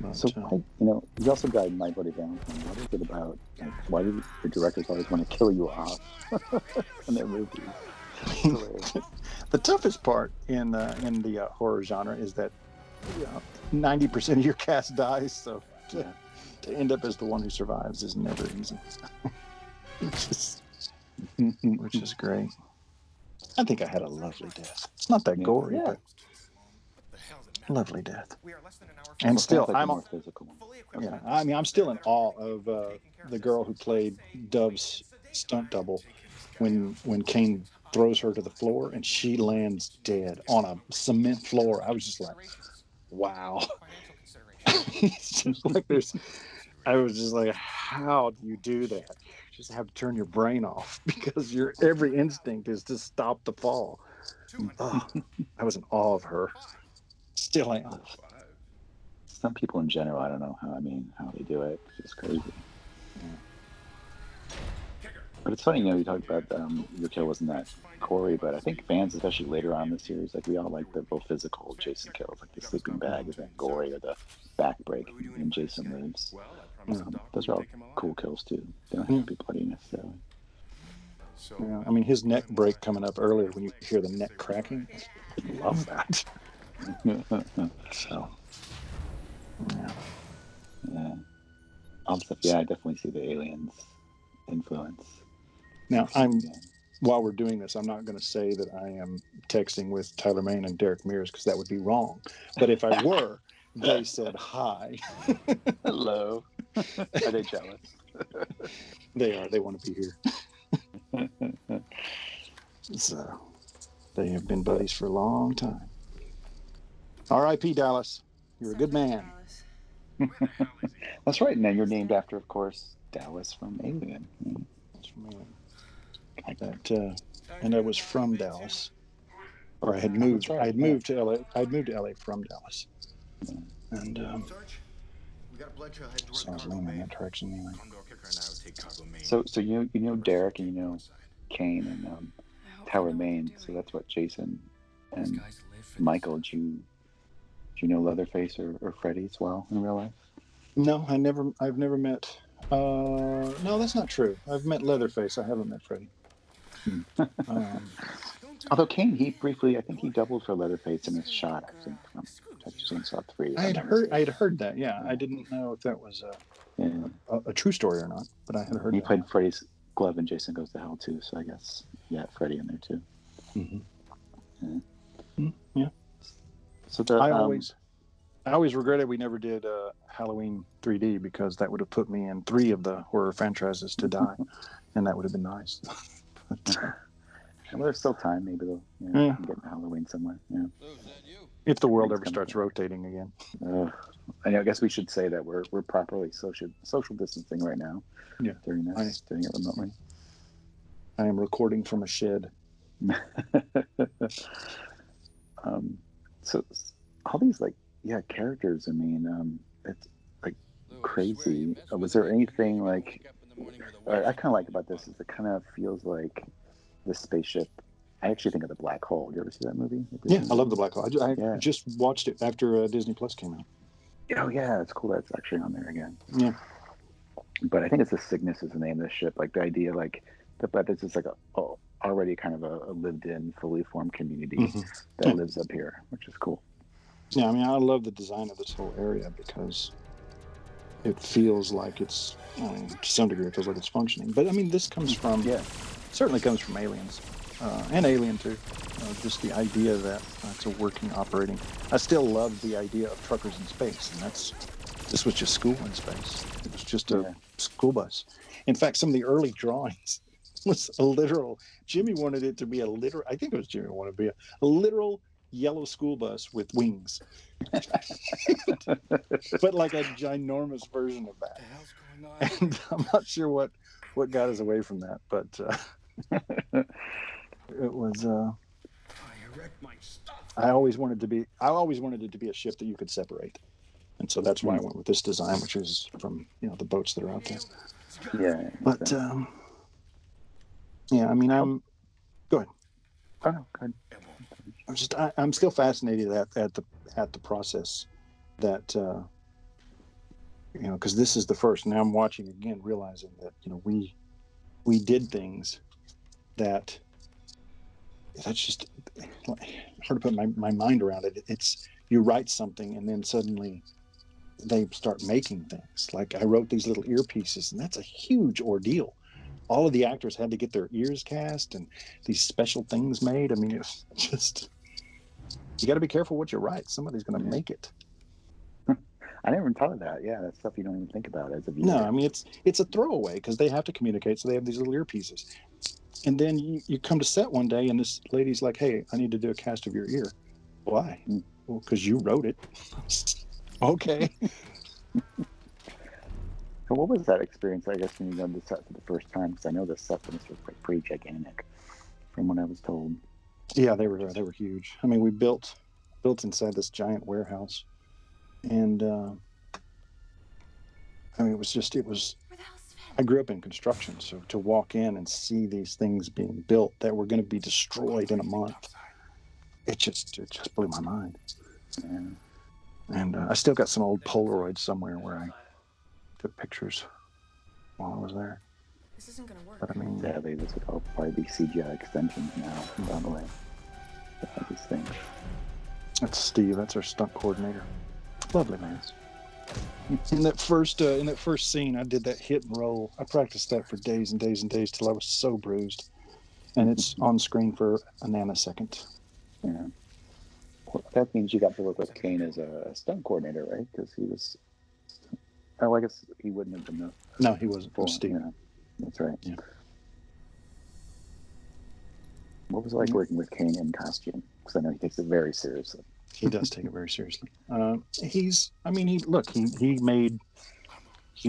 [SPEAKER 1] But, so, you also got My Bloody Valentine. What is it about? Like, why do the directors always want to kill you off in their movies?
[SPEAKER 2] The toughest part in the horror genre is that 90% of your cast dies, so to end up as the one who survives is never easy. Which is great. I think I had a lovely death. It's not that gory, but lovely death. And still, I'm
[SPEAKER 1] physical.
[SPEAKER 2] Yeah, I mean, I'm still in awe of the girl who played Dove's stunt double when Kane throws her to the floor and she lands dead on a cement floor. I was just like, wow. It's just like I was just like, how do you do that? You just have to turn your brain off because your every instinct is to stop the fall. I was in awe of her. Still am.
[SPEAKER 1] Some people in general, I don't know how they do it. It's just crazy. Yeah. But it's funny, you talked about Your Kill wasn't that gory, but I think fans, especially later on in the series, like we all like the real physical Jason kills, like the sleeping bag is that gory, or the back break in Jason Lives. Those are all cool kills too. They don't have to be bloody necessarily.
[SPEAKER 2] Yeah, I mean, his neck break coming up earlier when you hear the neck cracking, I love that. So. Yeah.
[SPEAKER 1] Yeah. All stuff. Yeah, I definitely see the aliens influence.
[SPEAKER 2] Now, while we're doing this, I'm not going to say that I am texting with Tyler Mane and Derek Mears because that would be wrong. But if I were, they said hi.
[SPEAKER 1] Hello. Are they jealous?
[SPEAKER 2] They are. They want to be here. So they have been buddies for a long time. R.I.P. Dallas. You're a good man.
[SPEAKER 1] That's right. Now you're named after, of course, Dallas from Alien.
[SPEAKER 2] That's from Alien. And I was from Dallas, or I had moved.
[SPEAKER 1] Right,
[SPEAKER 2] I had moved to LA. I'd moved to LA from Dallas, and so I was leaning in that direction anyway.
[SPEAKER 1] So you know Derek and you know Kane and Tyler Mane. So that's what Jason and Michael. Do you know Leatherface or Freddy as well in real life?
[SPEAKER 2] No, I've never met. No, that's not true. I've met Leatherface. I haven't met Freddy.
[SPEAKER 1] Although Kane, he briefly, I think he doubled for Leatherface in his shot. I think from Texas Chainsaw 3.
[SPEAKER 2] I had heard that. Yeah, I didn't know if that was a true story or not, but I had heard.
[SPEAKER 1] He played Freddy's glove in Jason Goes to Hell too. So I guess Freddy in there too.
[SPEAKER 2] Mm-hmm. Yeah.
[SPEAKER 1] So
[SPEAKER 2] I always regretted we never did Halloween 3D because that would have put me in 3 of the horror franchises to die, and that would have been nice.
[SPEAKER 1] Well, there's still time. Maybe they'll get Halloween somewhere. Yeah.
[SPEAKER 2] If the world ever starts rotating again.
[SPEAKER 1] I guess we should say that we're properly social distancing right now.
[SPEAKER 2] Yeah.
[SPEAKER 1] Doing it remotely.
[SPEAKER 2] I am recording from a shed.
[SPEAKER 1] So all these characters. I mean, it's like crazy. Was there anything like? I kind of like about this is it kind of feels like the spaceship. I actually think of the Black Hole. You ever see that movie?
[SPEAKER 2] Yeah, I love the Black Hole. I just watched it after Disney Plus came out.
[SPEAKER 1] Oh yeah, it's cool. That's actually on there again.
[SPEAKER 2] Yeah,
[SPEAKER 1] but I think it's the Cygnus is the name of the ship. Like the idea, but this is like already kind of a lived-in, fully formed community that lives up here, which is cool.
[SPEAKER 2] Yeah, I mean, I love the design of this whole area because it feels like it's, to some degree, it feels like it's functioning. But I mean, this comes from, certainly comes from Aliens, and Alien too. Just the idea that it's a working, operating. I still love the idea of truckers in space, and this was just school in space. It was just a school bus. In fact, some of the early drawings was a literal. Jimmy wanted it to be a literal. I think it was Jimmy wanted to be a literal yellow school bus with wings, but like a ginormous version of that. And I'm not sure what got us away from that, but it was. I always wanted it to be a ship that you could separate, and so that's why I went with this design, which is from the boats that are out there.
[SPEAKER 1] Yeah,
[SPEAKER 2] but I mean, go ahead.
[SPEAKER 1] Oh no, go ahead.
[SPEAKER 2] I'm still fascinated at the process that because this is the first. Now I'm watching again, realizing that we did things that's just hard to put my mind around it. It's you write something and then suddenly they start making things. Like I wrote these little earpieces, and that's a huge ordeal. All of the actors had to get their ears cast and these special things made. I mean, it's just, you got to be careful what you write. Somebody's going to make it.
[SPEAKER 1] I never even thought of that. Yeah, that's stuff you don't even think about as a viewer.
[SPEAKER 2] No, I mean, it's a throwaway because they have to communicate. So they have these little earpieces. And then you come to set one day and this lady's like, hey, I need to do a cast of your ear. Why? Well, because you wrote it. Okay.
[SPEAKER 1] So what was that experience, I guess, when you done the set for the first time? Because I know the set for this was like pretty gigantic from what I was told.
[SPEAKER 2] Yeah, they were huge. I mean, we built inside this giant warehouse. And I mean, I grew up in construction, so to walk in and see these things being built that were going to be destroyed in a month, it just blew my mind. And I still got some old Polaroids somewhere where I took pictures while I was there.
[SPEAKER 3] This isn't going to work.
[SPEAKER 1] But I mean, sadly, this would all probably be CGI extensions now, by the way. These things.
[SPEAKER 2] That's Steve. That's our stunt coordinator. Lovely man. In that first scene, I did that hit and roll. I practiced that for days and days and days till I was so bruised, and it's on screen for a nanosecond.
[SPEAKER 1] Yeah. Well, that means you got to work with Kane as a stunt coordinator, right? Because he was. Oh, I guess he wouldn't have been.
[SPEAKER 2] No, he wasn't. It was Steve.
[SPEAKER 1] Yeah, that's right.
[SPEAKER 2] Yeah.
[SPEAKER 1] What was it like working with Kane in costume? Because I know he takes it very seriously.
[SPEAKER 2] He does take it very seriously. He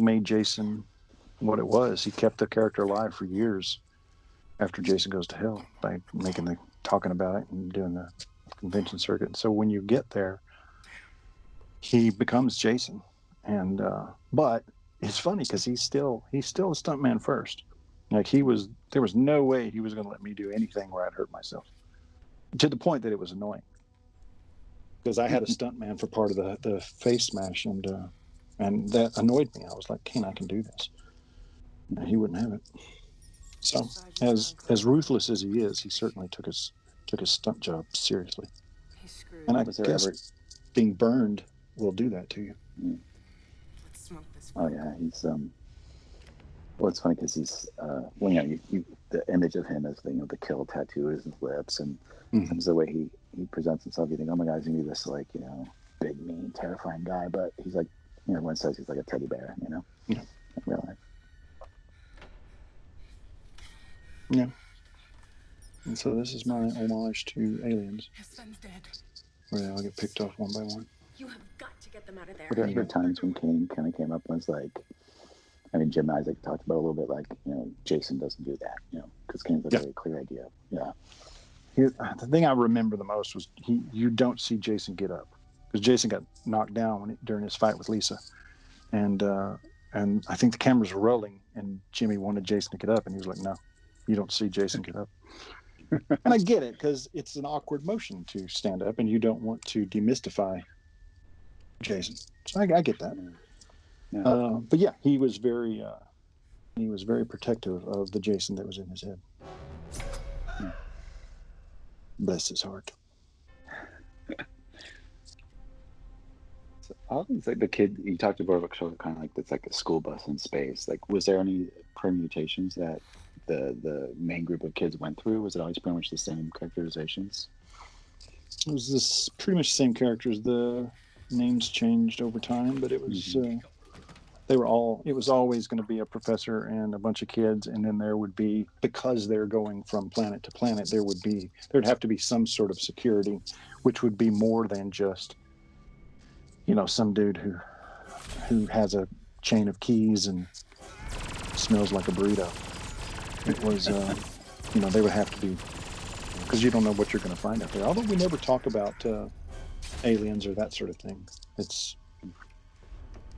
[SPEAKER 2] made Jason what it was. He kept the character alive for years after Jason Goes to Hell by talking about it and doing the convention circuit. So when you get there, he becomes Jason, and but it's funny because he's still a stuntman first. Like there was no way he was going to let me do anything where I'd hurt myself, to the point that it was annoying. Because I had a stuntman for part of the face smash, and that annoyed me. I was like, Kane, I can do this. And he wouldn't have it. So as ruthless as he is, he certainly took his stunt job seriously. And I guess being burned will do that to you.
[SPEAKER 3] Let's smoke this.
[SPEAKER 1] Oh yeah, he's well, it's funny because he's well, you the image of him as the kill tattoo is his lips, and sometimes the way he presents himself, you think, oh my God, he's gonna be this big, mean, terrifying guy, but he's like, everyone says he's like a teddy bear,
[SPEAKER 2] Yeah.
[SPEAKER 1] In real life.
[SPEAKER 2] Yeah. And so this is my homage to Aliens.
[SPEAKER 3] His son's dead.
[SPEAKER 2] Where they all get picked off one by one.
[SPEAKER 3] You have got to get them out of there.
[SPEAKER 1] Were there ever times when Kane kind of came up and was like, I mean, Jim Isaac talked about a little bit, like, Jason doesn't do that, because Kane's a very clear idea. Yeah.
[SPEAKER 2] The thing I remember the most was you don't see Jason get up, because Jason got knocked down during his fight with Lisa, and I think the cameras were rolling, and Jimmy wanted Jason to get up, and he was like, "No, you don't see Jason get up." And I get it, because it's an awkward motion to stand up, and you don't want to demystify Jason. So I get that.
[SPEAKER 1] Yeah.
[SPEAKER 2] But yeah, he was very protective of the Jason that was in his head. Bless his heart.
[SPEAKER 1] So all these, like, the kid you talked about, kind of like it's like a school bus in space. Like, was there any permutations that the main group of kids went through? Was it always pretty much the same characterizations?
[SPEAKER 2] It was pretty much the same characters. The names changed over time, but it was it was always going to be a professor and a bunch of kids, and then there would be, because they're going from planet to planet, there'd have to be some sort of security, which would be more than just some dude who has a chain of keys and smells like a burrito. It was they would have to be, because you don't know what you're going to find out there. Although we never talk about aliens or that sort of thing.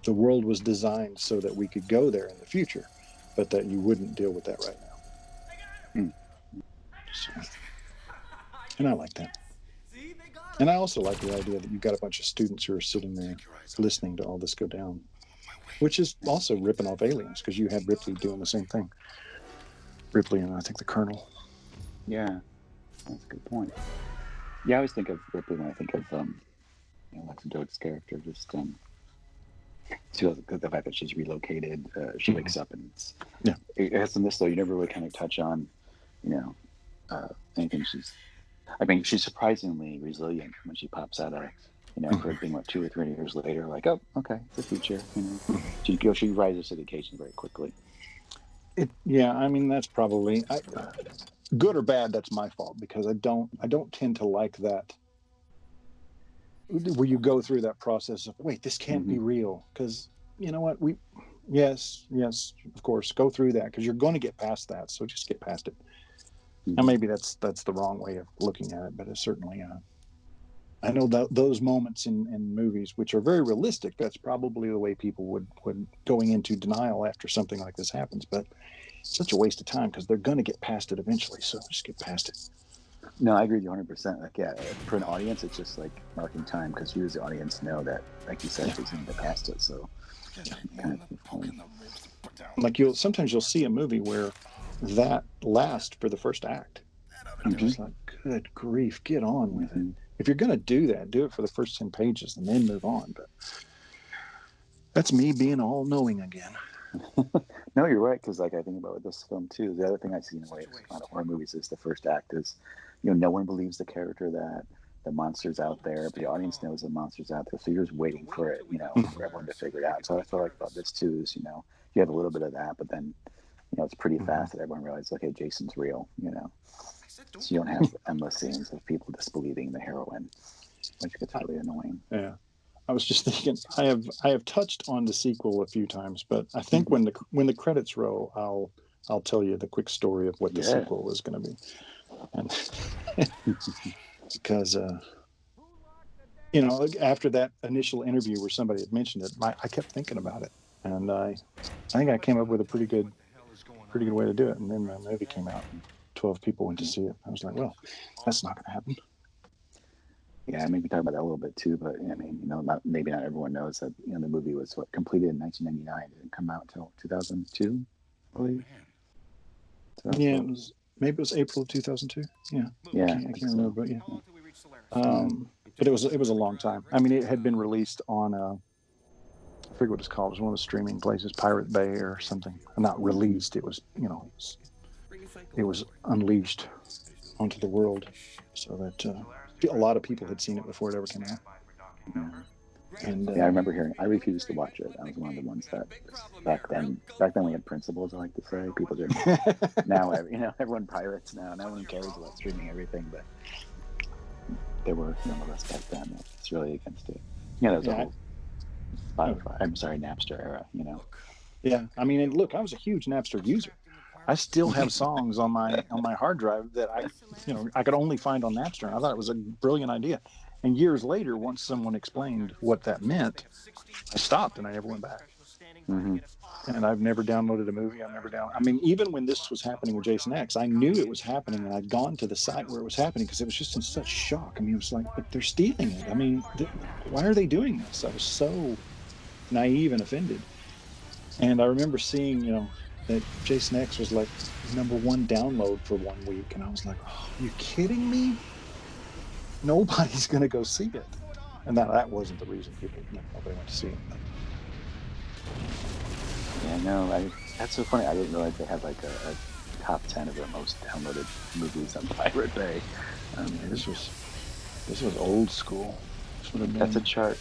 [SPEAKER 2] The world was designed so that we could go there in the future, but that you wouldn't deal with that right now. So, and I like that. And I also like the idea that you've got a bunch of students who are sitting there listening to all this go down, which is also ripping off Aliens, because you had Ripley doing the same thing. Ripley and I think the Colonel.
[SPEAKER 1] Yeah, that's a good point. Yeah, I always think of Ripley when I think of Alexa Doak's character, just the fact that she's relocated, she wakes up, and it has in this, though, you never really kind of touch on anything. She's surprisingly resilient when she pops out of for it being 2 or 3 years later, like, oh, okay, it's the future. She rises to the occasion very quickly. That's probably
[SPEAKER 2] good or bad. That's my fault, because I don't tend to like that, where you go through that process of, wait, this can't be real, because you know what, yes, of course, go through that, because you're going to get past that, so just get past it. And maybe that's the wrong way of looking at it, but it's certainly I know that those moments in movies, which are very realistic, that's probably the way people would going into denial after something like this happens. But it's such a waste of time, because they're going to get past it eventually, so just get past it.
[SPEAKER 1] No, I agree with you 100%. Like, yeah, for an audience, it's just like marking time, because you as the audience know that, like you said, she's going to get past it. So,
[SPEAKER 2] like sometimes you'll see a movie where that lasts for the first act. I'm just like, good grief, get on with it. If you're going to do that, do it for the first 10 pages and then move on. But That's me being all knowing again.
[SPEAKER 1] No, you're right, because like I think about with this film too. The other thing I see in a way with a lot of horror movies is the first act is, no one believes the character that the monster's out there, but the audience knows the monster's out there, so you're just waiting for it, for everyone to figure it out. So I feel like about this too is, you have a little bit of that, but then, it's pretty fast that everyone realizes, okay, Jason's real, so you don't have endless scenes of people disbelieving the heroine, which gets really annoying.
[SPEAKER 2] Yeah. I was just thinking, I have touched on the sequel a few times, but I think when the credits roll, I'll tell you the quick story of what the sequel is going to be, and because after that initial interview where somebody had mentioned it, I kept thinking about it, and I think I came up with a pretty good way to do it, and then the movie came out, and 12 people went to see it. I was like, well, that's not going to happen.
[SPEAKER 1] Yeah, I mean, we talk about that a little bit too, but I mean, maybe not everyone knows that the movie was completed in 1999. It didn't come out until 2002, I believe. So,
[SPEAKER 2] yeah, maybe it was April of 2002. Yeah, I can't remember, but yeah. But it was a long time. I mean, it had been released on I forget what it's called. It was one of the streaming places, Pirate Bay or something. Not released. It was it was unleashed onto the world, so that a lot of people had seen it before it ever came out.
[SPEAKER 1] Yeah. And I remember hearing. I refused to watch it. I was one of the ones that back then we had principles. I like to say people didn't. Now everyone pirates now. No one cares about streaming everything, but there were none of us back then that's really against it. There was a whole Spotify. I'm sorry, Napster era.
[SPEAKER 2] Yeah, I mean, and look, I was a huge Napster user. I still have songs on my hard drive that I could only find on Napster, and I thought it was a brilliant idea. And years later, once someone explained what that meant, I stopped and I never went back.
[SPEAKER 1] Mm-hmm.
[SPEAKER 2] And I've never downloaded a movie. I mean, even when this was happening with Jason X, I knew it was happening, and I'd gone to the site where it was happening because it was just in such shock. I mean, it was like, but they're stealing it. I mean, why are they doing this? I was so naive and offended. And I remember seeing, that Jason X was like #1 download for 1 week, and I was like, "Oh, are you kidding me? Nobody's going to go see it." And that wasn't the reason nobody went to see it.
[SPEAKER 1] Yeah, no, that's so funny. I didn't realize they had like a top 10 of the most downloaded movies on Pirate Bay.
[SPEAKER 2] This was old school.
[SPEAKER 1] That's a chart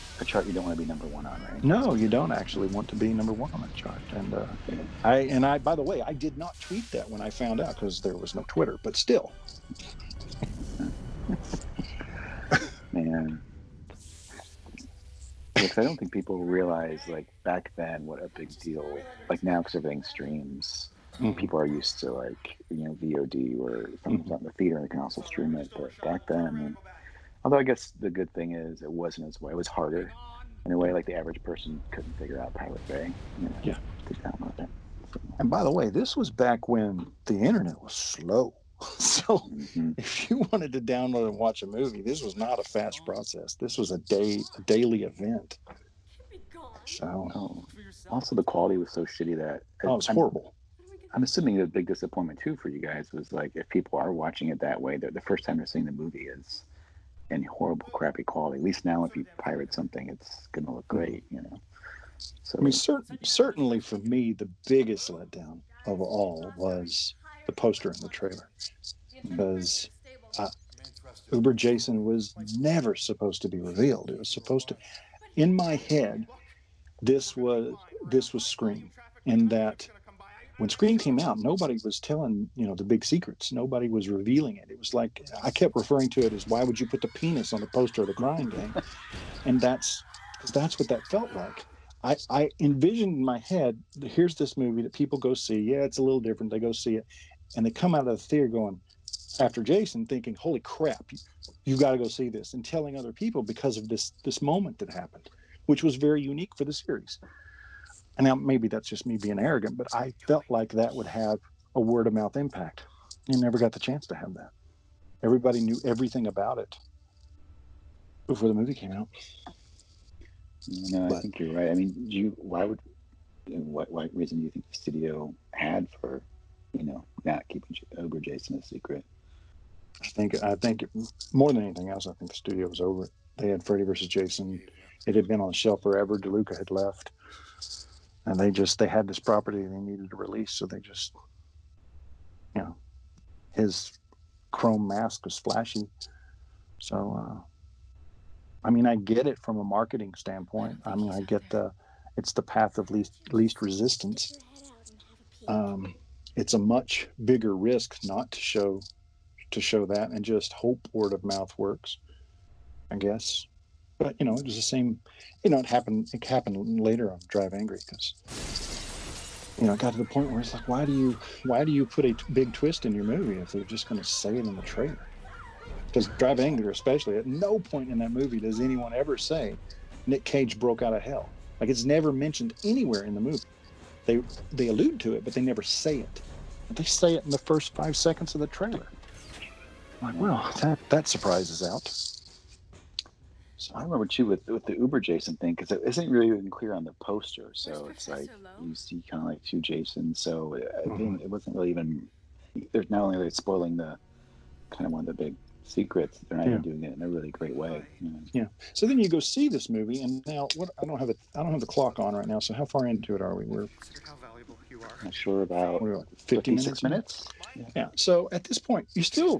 [SPEAKER 1] you don't want to be #1 on, right?
[SPEAKER 2] No, you don't actually want to be #1 on that chart. And I by the way, I did not tweet that when I found out because there was no Twitter, but still.
[SPEAKER 1] Man. Because I don't think people realize, like, back then what a big deal, like now because everything streams, people are used to, like, VOD or from the theater and they can also stream it. But back then, although I guess the good thing is it wasn't as well. It was harder in a way. Like the average person couldn't figure out Pirate Bay, to download it.
[SPEAKER 2] And by the way, this was back when the internet was slow. So if you wanted to download and watch a movie, this was not a fast process. This was a daily event. So
[SPEAKER 1] also the quality was so shitty that
[SPEAKER 2] it was horrible.
[SPEAKER 1] I'm assuming the big disappointment too for you guys was like if people are watching it that way, the first time they're seeing the movie is in horrible, crappy quality. At least now, if you pirate something, it's gonna look great, So
[SPEAKER 2] I mean, certainly for me, the biggest letdown of all was the poster and the trailer, because Uber Jason was never supposed to be revealed. It was supposed to, in my head, this was Scream, in that when Scream came out, nobody was telling, the big secrets. Nobody was revealing it. It was like, I kept referring to it as, why would you put the penis on the poster of the Crying Game? And that's what that felt like. I envisioned in my head, here's this movie that people go see. Yeah, it's a little different. They go see it. And they come out of the theater going, after Jason, thinking, holy crap, you've got to go see this. And telling other people because of this moment that happened, which was very unique for the series. And now maybe that's just me being arrogant, but I felt like that would have a word of mouth impact. You never got the chance to have that. Everybody knew everything about it before the movie came out.
[SPEAKER 1] I think you're right. I mean, what reason do you think the studio had for, not keeping Uber Jason a secret?
[SPEAKER 2] I think more than anything else, I think the studio was over it. They had Freddy vs. Jason. It had been on the shelf forever. DeLuca had left. and they had this property they needed to release, so they just, his chrome mask was flashy. So, I mean, I get it from a marketing standpoint. I mean, I get it's the path of least resistance. It's a much bigger risk not to show that and just hope word of mouth works, I guess. But it was the same. It happened later on Drive Angry, because it got to the point where it's like, why do you put a big twist in your movie if they're just going to say it in the trailer? Because Drive Angry, especially, at no point in that movie does anyone ever say Nick Cage broke out of hell. Like, it's never mentioned anywhere in the movie. They allude to it, but they never say it. But they say it in the first 5 seconds of the trailer. I'm like, well, that surprises out.
[SPEAKER 1] So I remember too with the Uber Jason thing, because it isn't really even clear on the poster. So it's like you see kind of like two Jasons. So I think it wasn't really even. There's not only are they spoiling the kind of one of the big secrets, they're not even doing it in a really great way.
[SPEAKER 2] Yeah. So then you go see this movie, and now I don't have the clock on right now. So how far into it are we? We're
[SPEAKER 1] not sure about
[SPEAKER 2] 50
[SPEAKER 1] minutes.
[SPEAKER 2] Yeah. So at this point, there's still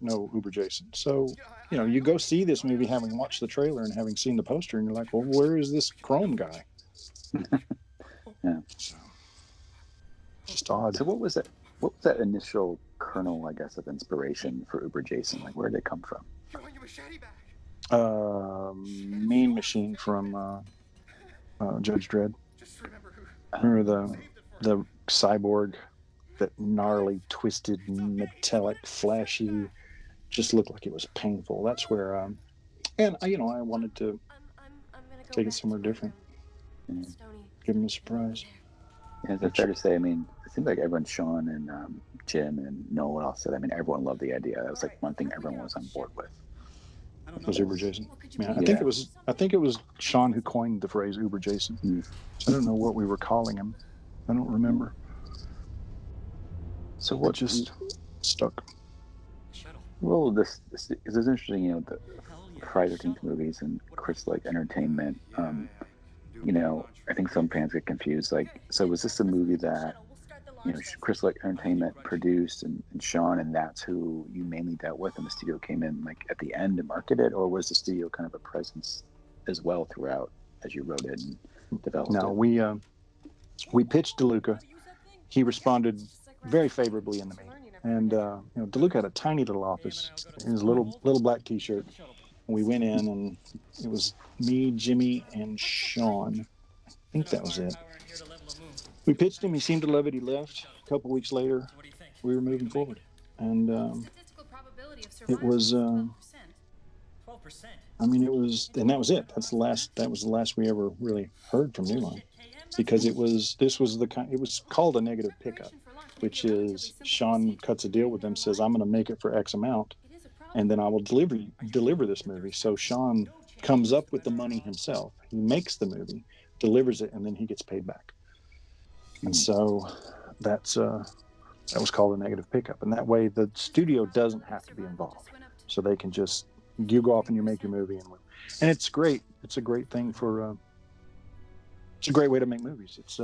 [SPEAKER 2] no Uber Jason. So you go see this movie having watched the trailer and having seen the poster, and you're like, well, where is this Chrome guy?
[SPEAKER 1] Yeah.
[SPEAKER 2] So, just odd.
[SPEAKER 1] So what was it? What was that initial kernel, I guess, of inspiration for Uber Jason? Like, where did it come from?
[SPEAKER 2] Mean Machine from Judge Dredd. Remember the cyborg, that gnarly, twisted, metallic, flashy, just looked like it was painful. That's where, and I wanted to take it somewhere different. Give him a surprise.
[SPEAKER 1] Yeah, is it fair to say? I mean, it seems like everyone, Sean and Jim and Noel all said. I mean, everyone loved the idea. That was like one thing everyone was on board with.
[SPEAKER 2] Was Uber Jason? Yeah, I think it was Sean who coined the phrase Uber Jason. I don't know what we were calling him. I don't remember.
[SPEAKER 1] So what
[SPEAKER 2] just stuck?
[SPEAKER 1] Well, this is interesting. The Friday the 13th movies and Chris Light Entertainment. I think some fans get confused. Like, so was this a movie that Chris Light Entertainment produced and Sean, and that's who you mainly dealt with, and the studio came in like at the end to market it, or was the studio kind of a presence as well throughout as you wrote it and developed it?
[SPEAKER 2] No, we pitched DeLuca. He responded very favorably in the meeting, and DeLuca had a tiny little office in his little black T-shirt. We went in, and it was me, Jimmy, and Sean. I think that was it. We pitched him. He seemed to love it. He left. A couple weeks later, we were moving forward, and it was. I mean, it was, and that was it. That was the last we ever really heard from New Line, because it was called a negative pickup, which is Sean cuts a deal with them, says, I'm going to make it for X amount, and then I will deliver this movie. So Sean comes up with the money himself. He makes the movie, delivers it, and then he gets paid back. And so that was called a negative pickup. And that way the studio doesn't have to be involved. So they can just, you go off and you make your movie. And it's great. It's a great thing for, it's a great way to make movies. It's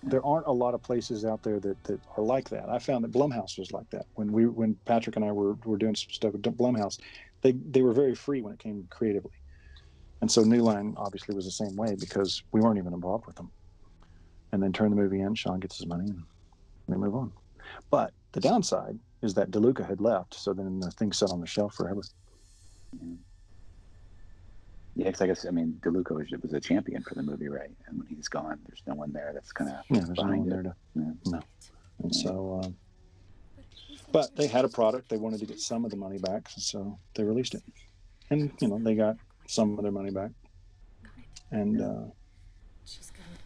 [SPEAKER 2] there aren't a lot of places out there that are like that. I found that Blumhouse was like that. When Patrick and I were doing some stuff at Blumhouse, they were very free when it came creatively. And so New Line obviously was the same way, because we weren't even involved with them. And then turn the movie in, Sean gets his money, and we move on. But the downside is that DeLuca had left, so then the thing sat on the shelf forever.
[SPEAKER 1] Yeah, because I guess, DeLuca was a champion for the movie, right? And when he's gone, there's no one there that's kind of
[SPEAKER 2] there's no one there to no. And so, but they had a product. They wanted to get some of the money back, so they released it, and they got some of their money back, and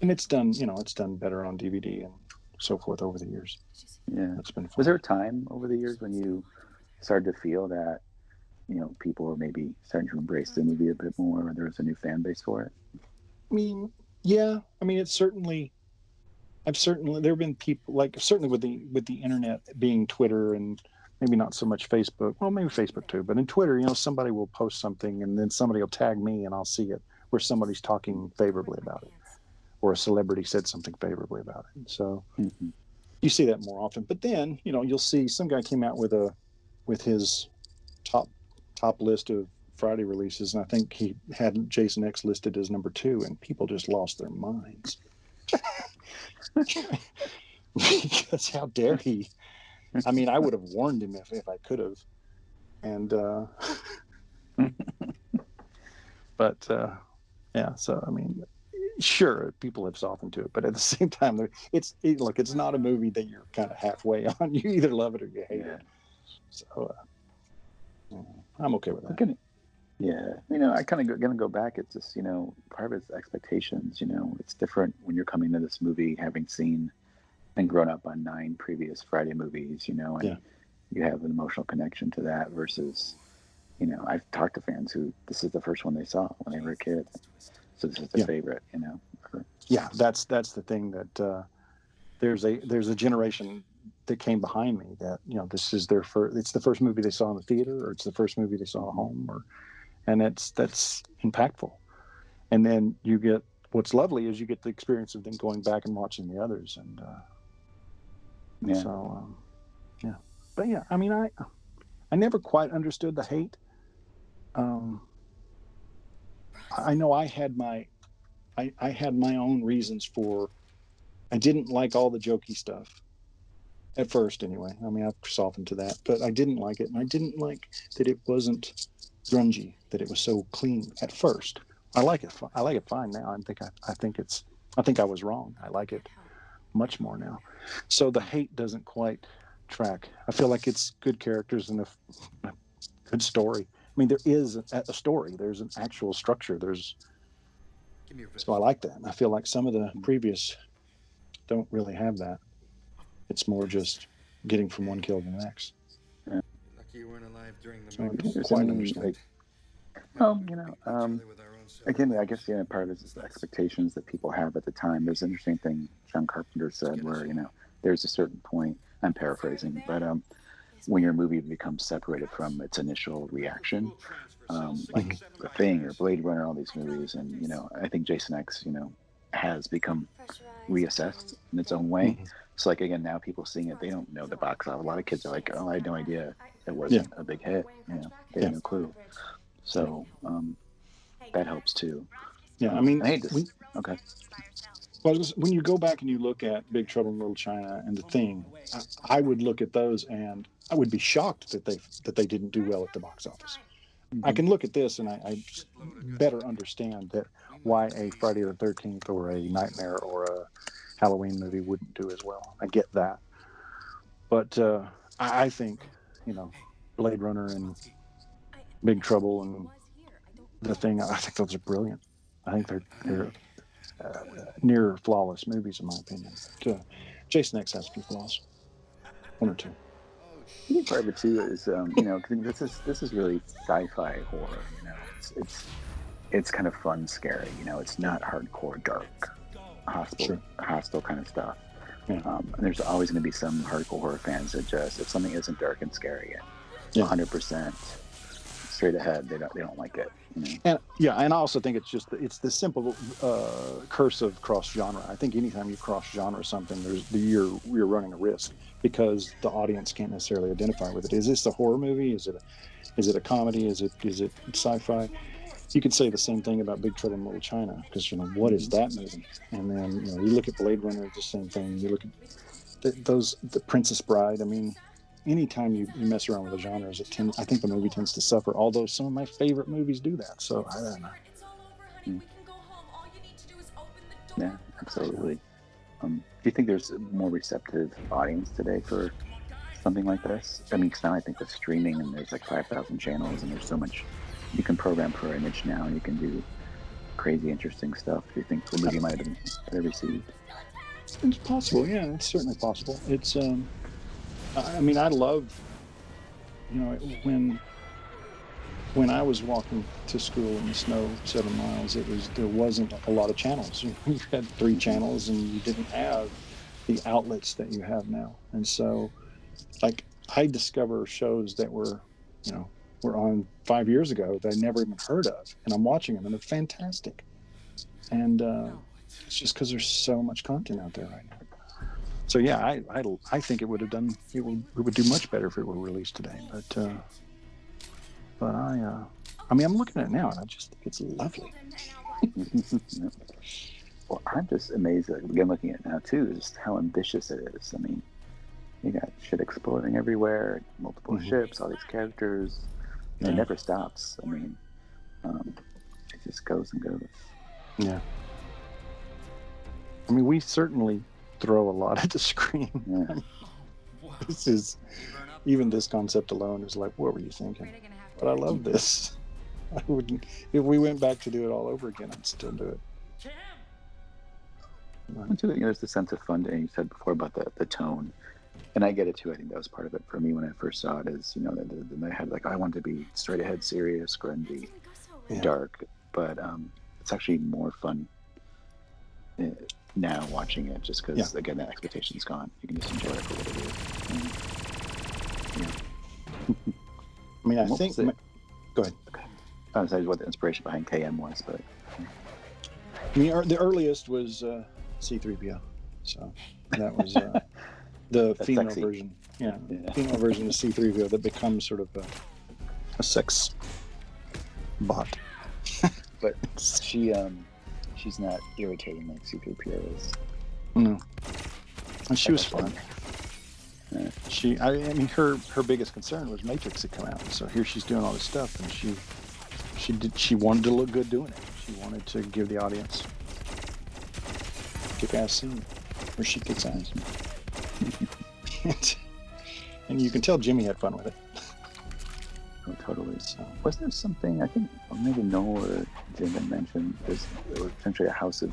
[SPEAKER 2] it's done. It's done better on DVD and so forth over the years.
[SPEAKER 1] Yeah,
[SPEAKER 2] it's been fun.
[SPEAKER 1] Was there a time over the years when you started to feel that people were maybe starting to embrace the movie a bit more, or there was a new fan base for it?
[SPEAKER 2] Yeah. It's certainly. There have been people, like, certainly with the internet being Twitter, and maybe not so much Facebook. Well, maybe Facebook too, but in Twitter, somebody will post something, and then somebody will tag me, and I'll see it where somebody's talking favorably about it. or a celebrity said something favorably about it. So
[SPEAKER 1] Mm-hmm.
[SPEAKER 2] you see that more often. But then, you'll see some guy came out with his top list of Friday releases, and I think he had Jason X listed as number 2, and people just lost their minds. Because how dare he? I mean, I would have warned him if I could have. And but yeah, so I mean, sure, people have softened to it, but at the same time, it's not a movie that you're kind of halfway on. You either love it or you hate it. So I'm okay with that.
[SPEAKER 1] Yeah, I kind of gonna go back. It's just part of it's expectations. It's different when you're coming to this movie having seen and grown up on 9 previous Friday movies. And you have an emotional connection to that versus, I've talked to fans who this is the first one they saw when they were a kid, so this is their favorite.
[SPEAKER 2] Yeah, that's the thing that there's a generation that came behind me that this is their first. It's the first movie they saw in the theater, or it's the first movie they saw at home, and that's impactful. And then you get what's lovely is you get the experience of them going back and watching the others, and so but yeah, I mean, I never quite understood the hate. I know I had my own reasons for. I didn't like all the jokey stuff at first, anyway. I mean, I've softened to that, but I didn't like it, and I didn't like that it wasn't grungy, that it was so clean at first. I like it. I like it fine now. I think I was wrong. I like it much more now. So the hate doesn't quite track. I feel like it's good characters and a good story. I mean, there is a story. There's an actual structure. So I like that. And I feel like some of the previous don't really have that. It's more just getting from one kill to the next.
[SPEAKER 1] Yeah.
[SPEAKER 4] Lucky you weren't alive during the
[SPEAKER 2] So I don't quite understand.
[SPEAKER 1] Again, I guess part of this is the expectations that people have at the time. There's an interesting thing John Carpenter said where, there's a certain point, I'm paraphrasing, but when your movie becomes separated from its initial reaction, like The Thing or Blade Runner, all these movies, and, I think Jason X, has become reassessed in its own way. So like, again, now people seeing it, they don't know the box office. A lot of kids are like, oh, I had no idea it wasn't a big hit. They had no clue. So that helps too.
[SPEAKER 2] Yeah, I mean,
[SPEAKER 1] okay.
[SPEAKER 2] Well, when you go back and you look at Big Trouble in Little China and The Thing, I would look at those and I would be shocked that they didn't do well at the box office. Mm-hmm. I can look at this and I better understand that why a Friday the 13th or a Nightmare or a Halloween movie wouldn't do as well. I get that. But I think, Blade Runner and Big Trouble and The Thing, I think those are brilliant. I think they're near flawless movies, in my opinion. But, Jason X has a few flaws, 1 or 2.
[SPEAKER 1] I think part of it too is, this is really sci-fi horror. It's kind of fun, scary. It's not hardcore, dark, hostile kind of stuff. Yeah. And there's always going to be some hardcore horror fans that just, if something isn't dark and scary and 100% straight ahead, they don't like it.
[SPEAKER 2] And I also think it's the simple curse of cross genre. I think anytime you cross genre something, you're running a risk because the audience can't necessarily identify with it. Is this a horror movie? Is it a comedy? Is it sci-fi? You could say the same thing about Big Trouble in Little China because what is that movie? And then you look at Blade Runner, it's the same thing. You look at the Princess Bride. I mean, anytime you mess around with the genres, I think the movie tends to suffer. Although some of my favorite movies do that, so I don't know.
[SPEAKER 1] Yeah, absolutely. Do you think there's a more receptive audience today for something like this? I mean, because now I think with streaming and there's like 5,000 channels and there's so much you can program per image now, and you can do crazy, interesting stuff. Do you think the movie might have been better received?
[SPEAKER 2] It's possible. Yeah, it's certainly possible. It's I mean, I love, when I was walking to school in the snow 7 miles, there wasn't a lot of channels. You had 3 channels, and you didn't have the outlets that you have now. And so, like, I discover shows that were on 5 years ago that I never even heard of, and I'm watching them, and they're fantastic. And It's just because there's so much content out there right now. So yeah, I think it would have done it would do much better if it were released today. But I mean, I'm looking at it now and I just think it's lovely.
[SPEAKER 1] Yep. Well, I'm just amazed. Like, again, looking at it now too, just how ambitious it is. I mean, you got shit exploding everywhere, multiple ships, all these characters. And it never stops. I mean, it just goes and goes.
[SPEAKER 2] Yeah. I mean, we certainly throw a lot at the screen.
[SPEAKER 1] Yeah.
[SPEAKER 2] This is, even this concept alone is like, what were you thinking? But I love this. I wouldn't, if we went back to do it all over again, I'd still do it.
[SPEAKER 1] And too, there's the sense of fun that you said before about the tone. And I get it too. I think that was part of it for me when I first saw it. Is they had like I wanted to be straight ahead, serious, grungy, dark, but it's actually more fun now watching it, just because again that expectation's gone. You can just enjoy it for what it is.
[SPEAKER 2] I mean, I think. Go ahead.
[SPEAKER 1] Okay. I was what the inspiration behind KM was, but
[SPEAKER 2] I mean, the earliest was C-3PO, so that was. The female
[SPEAKER 1] sexy
[SPEAKER 2] version, female version of C-3PO that becomes sort of a sex bot.
[SPEAKER 1] But she's not irritating like C-3PO is.
[SPEAKER 2] No, and she was fun.
[SPEAKER 1] Yeah.
[SPEAKER 2] I mean, her biggest concern was Matrix had come out, so here she's doing all this stuff, and she wanted to look good doing it. She wanted to give the audience kick-ass scene where she kicks ass. And you can tell Jimmy had fun with it.
[SPEAKER 1] Oh, totally. So, was there something, I think, maybe Noel or Jim had mentioned, there was potentially a House of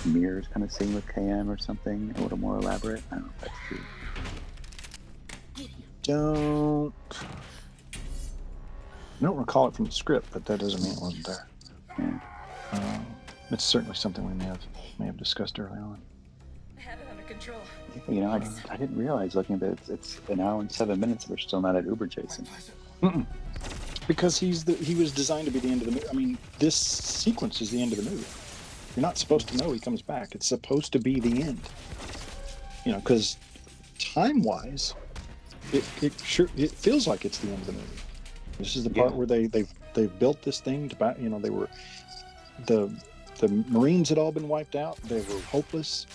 [SPEAKER 1] Mirrors kind of scene with KM or something, a little more elaborate? I don't know if that's true.
[SPEAKER 2] I don't recall it from the script, but that doesn't mean it wasn't there.
[SPEAKER 1] Yeah.
[SPEAKER 2] It's certainly something we may have discussed early on.
[SPEAKER 3] Control.
[SPEAKER 1] I didn't realize looking at it, it's an hour and 7 minutes. We're still not at Uber Jason.
[SPEAKER 2] Because he was designed to be the end of the movie. I mean, this sequence is the end of the movie. You're not supposed to know he comes back. It's supposed to be the end. Because time-wise, it feels like it's the end of the movie. This is the part where they've built this thing to they were the Marines had all been wiped out. They were hopeless.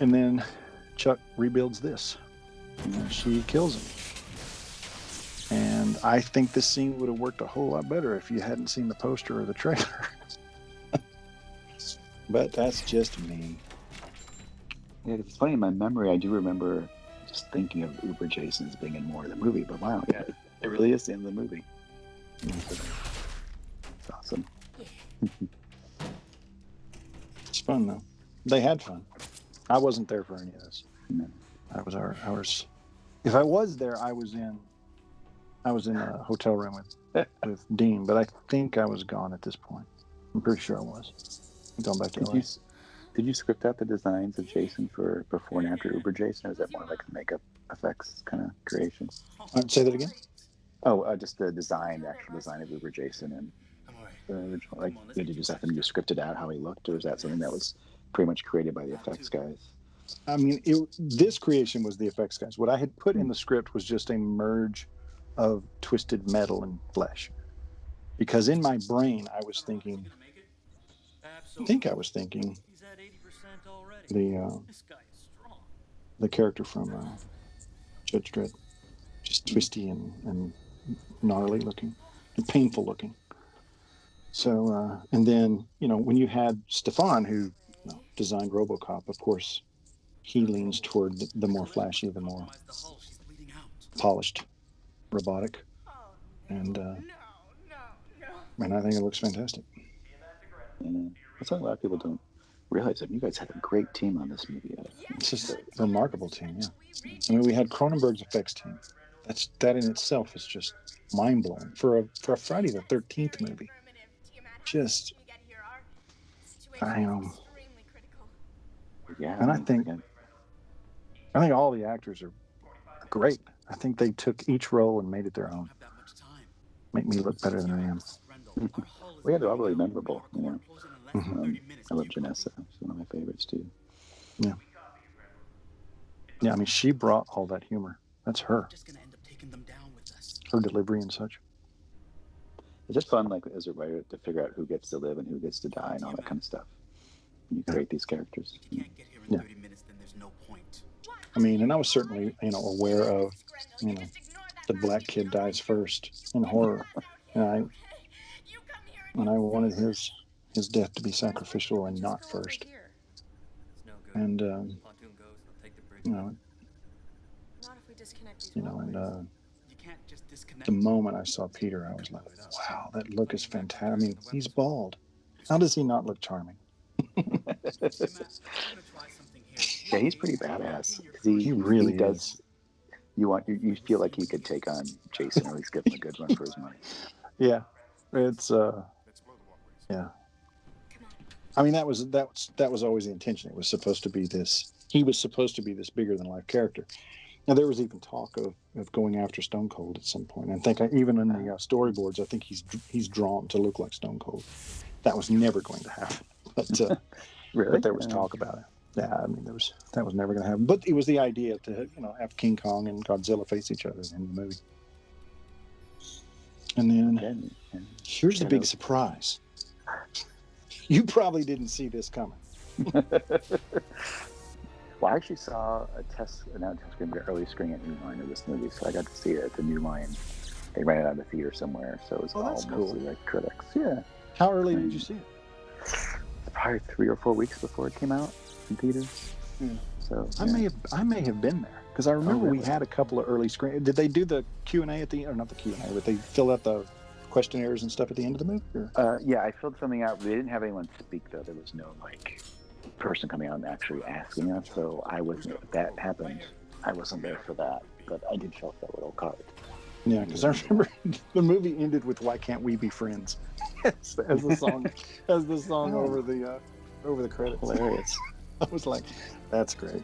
[SPEAKER 2] And then Chuck rebuilds this. And she kills him. And I think this scene would have worked a whole lot better if you hadn't seen the poster or the trailer. But that's just me.
[SPEAKER 1] Yeah, it's funny, in my memory, I do remember just thinking of Uber Jason as being in more of the movie. But wow, yeah, it really is the end of the movie. It's awesome.
[SPEAKER 2] It's fun, though. They had fun. I wasn't there for any of this.
[SPEAKER 1] No.
[SPEAKER 2] That was ours. If I was there, I was in a hotel room with Dean, but I think I was gone at this point. I'm pretty sure I was. I'm going back to LA.
[SPEAKER 1] Did you script out the designs of Jason for before and after Uber Jason, or is that more like the makeup effects kind of creation?
[SPEAKER 2] Say that again?
[SPEAKER 1] Oh, just the actual design of Uber Jason and the original. Like, did you just have him just scripted out how he looked, or is that something that was pretty much created by the effects guys?
[SPEAKER 2] I mean, this creation was the effects guys. What I had put in the script was just a merge of twisted metal and flesh. Because in my brain, I think I was thinking the character from Judge Dredd, just twisty and gnarly looking and painful looking. So, and then, when you had Stefan, who designed RoboCop, of course, he leans toward the more flashy, the more polished robotic. And I think it looks fantastic.
[SPEAKER 1] That's something a lot of people don't realize. That you guys had a great team on this movie.
[SPEAKER 2] It's just a remarkable team, yeah. I mean, we had Cronenberg's effects team. That in itself is just mind-blowing. For a Friday the 13th movie. Just,
[SPEAKER 1] Yeah,
[SPEAKER 2] and I think all the actors are great. I think they took each role and made it their own. Make me look better than I am.
[SPEAKER 1] Yeah, they're all really memorable. I love Janessa. She's one of my favorites too.
[SPEAKER 2] Yeah. Yeah, I mean, she brought all that humor. That's her. Her delivery and such.
[SPEAKER 1] It's just fun, like as a writer, to figure out who gets to live and who gets to die and all that kind of stuff. You create these characters.
[SPEAKER 2] Yeah. I mean, and I was certainly, aware of, the black kid dies first in horror, and I wanted his death to be sacrificial and not first. And the moment I saw Peter, I was like, wow, that look is fantastic. I mean, he's bald. How does he not look charming?
[SPEAKER 1] Yeah, he's pretty badass.
[SPEAKER 2] He really
[SPEAKER 1] does. You feel like he could take on Jason, or at least give him a good run for his money.
[SPEAKER 2] Yeah, it's yeah. I mean, that was always the intention. It was supposed to be this. He was supposed to be this bigger than life character. Now there was even talk of going after Stone Cold at some point. And I think even in the storyboards, I think he's drawn to look like Stone Cold. That was never going to happen. But
[SPEAKER 1] really,
[SPEAKER 2] but there was talk about it. Yeah, I mean, that was never going to happen. But it was the idea to have King Kong and Godzilla face each other in the movie. And then here's the big surprise. You probably didn't see this coming.
[SPEAKER 1] Well, I actually saw an early screening at New Line of this movie, so I got to see it at the New Line. They ran it out of the theater somewhere, so it was all mostly like critics. Yeah.
[SPEAKER 2] How early did you see it?
[SPEAKER 1] Probably 3 or 4 weeks before it came out in theaters.
[SPEAKER 2] Yeah.
[SPEAKER 1] So
[SPEAKER 2] I may have been there because I remember we had a couple of early screenings. Did they do the Q&A or not the Q&A, but they fill out the questionnaires and stuff at the end of the movie? Or?
[SPEAKER 1] Yeah, I filled something out. They didn't have anyone speak though. There was no person coming out and actually asking us. So I wasn't. If that happened, I wasn't there for that. But I did fill out that little card.
[SPEAKER 2] Yeah, because I remember the movie ended with "Why Can't We Be Friends" as the song over the credits.
[SPEAKER 1] Hilarious.
[SPEAKER 2] I was like, "That's great."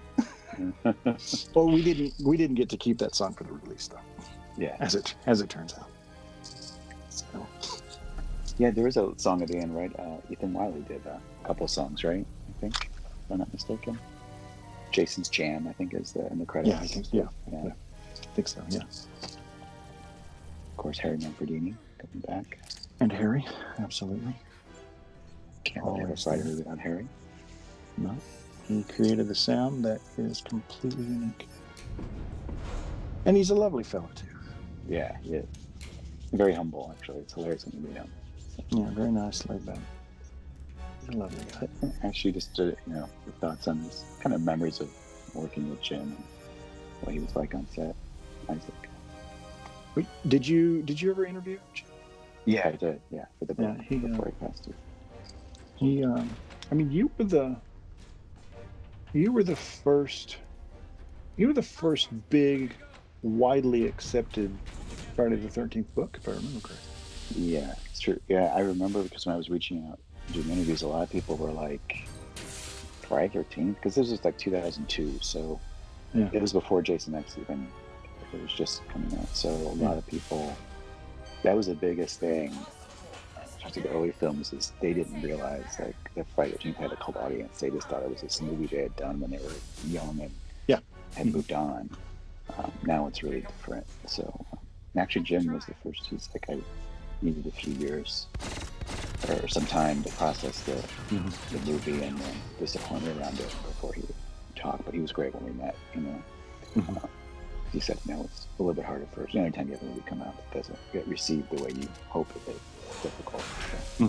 [SPEAKER 2] Well, we didn't get to keep that song for the release though.
[SPEAKER 1] Yeah,
[SPEAKER 2] as it turns out. So.
[SPEAKER 1] Yeah, there was a song at the end, right? Ethan Wiley did a couple of songs, right? I think, if I'm not mistaken. Jason's Jam, I think, is in the credits.
[SPEAKER 2] Yeah, I think. Yeah. I think so. Yeah.
[SPEAKER 1] Of course, Harry Manfredini coming back.
[SPEAKER 2] And Harry, absolutely.
[SPEAKER 1] Can't really have a writer without Harry.
[SPEAKER 2] No, he created a sound that is completely unique, and he's a lovely fellow too.
[SPEAKER 1] Yeah, he is. Very humble, actually. It's hilarious when you meet him.
[SPEAKER 2] Yeah, very nice, laid back. He's a lovely guy.
[SPEAKER 1] Actually, just your thoughts on his kind of memories of working with Jim and what he was like on set. Isaac.
[SPEAKER 2] Wait, did you ever interview Jim?
[SPEAKER 1] Yeah, I did. Yeah, for the book before he passed.
[SPEAKER 2] I mean, you were the first big, widely accepted Friday the 13th book, if I remember correctly.
[SPEAKER 1] Yeah, it's true. Yeah, I remember because when I was reaching out doing interviews, a lot of people were like, Friday 13th? Because this was like 2002, so it was before Jason X even. It was just coming out, so a lot of people, that was the biggest thing. Especially the early films, is they didn't realize like the Friday the 13th had a cult audience. They just thought it was this movie they had done when they were young and had moved on. Now it's really different. So actually, Jim was the first. He's like, I needed a few years or some time to process the movie and the disappointment around it before he would talk. But he was great when we met. He said, no, it's a little bit harder first. Anytime you have a movie come out that doesn't get received the way you hope it's difficult. So.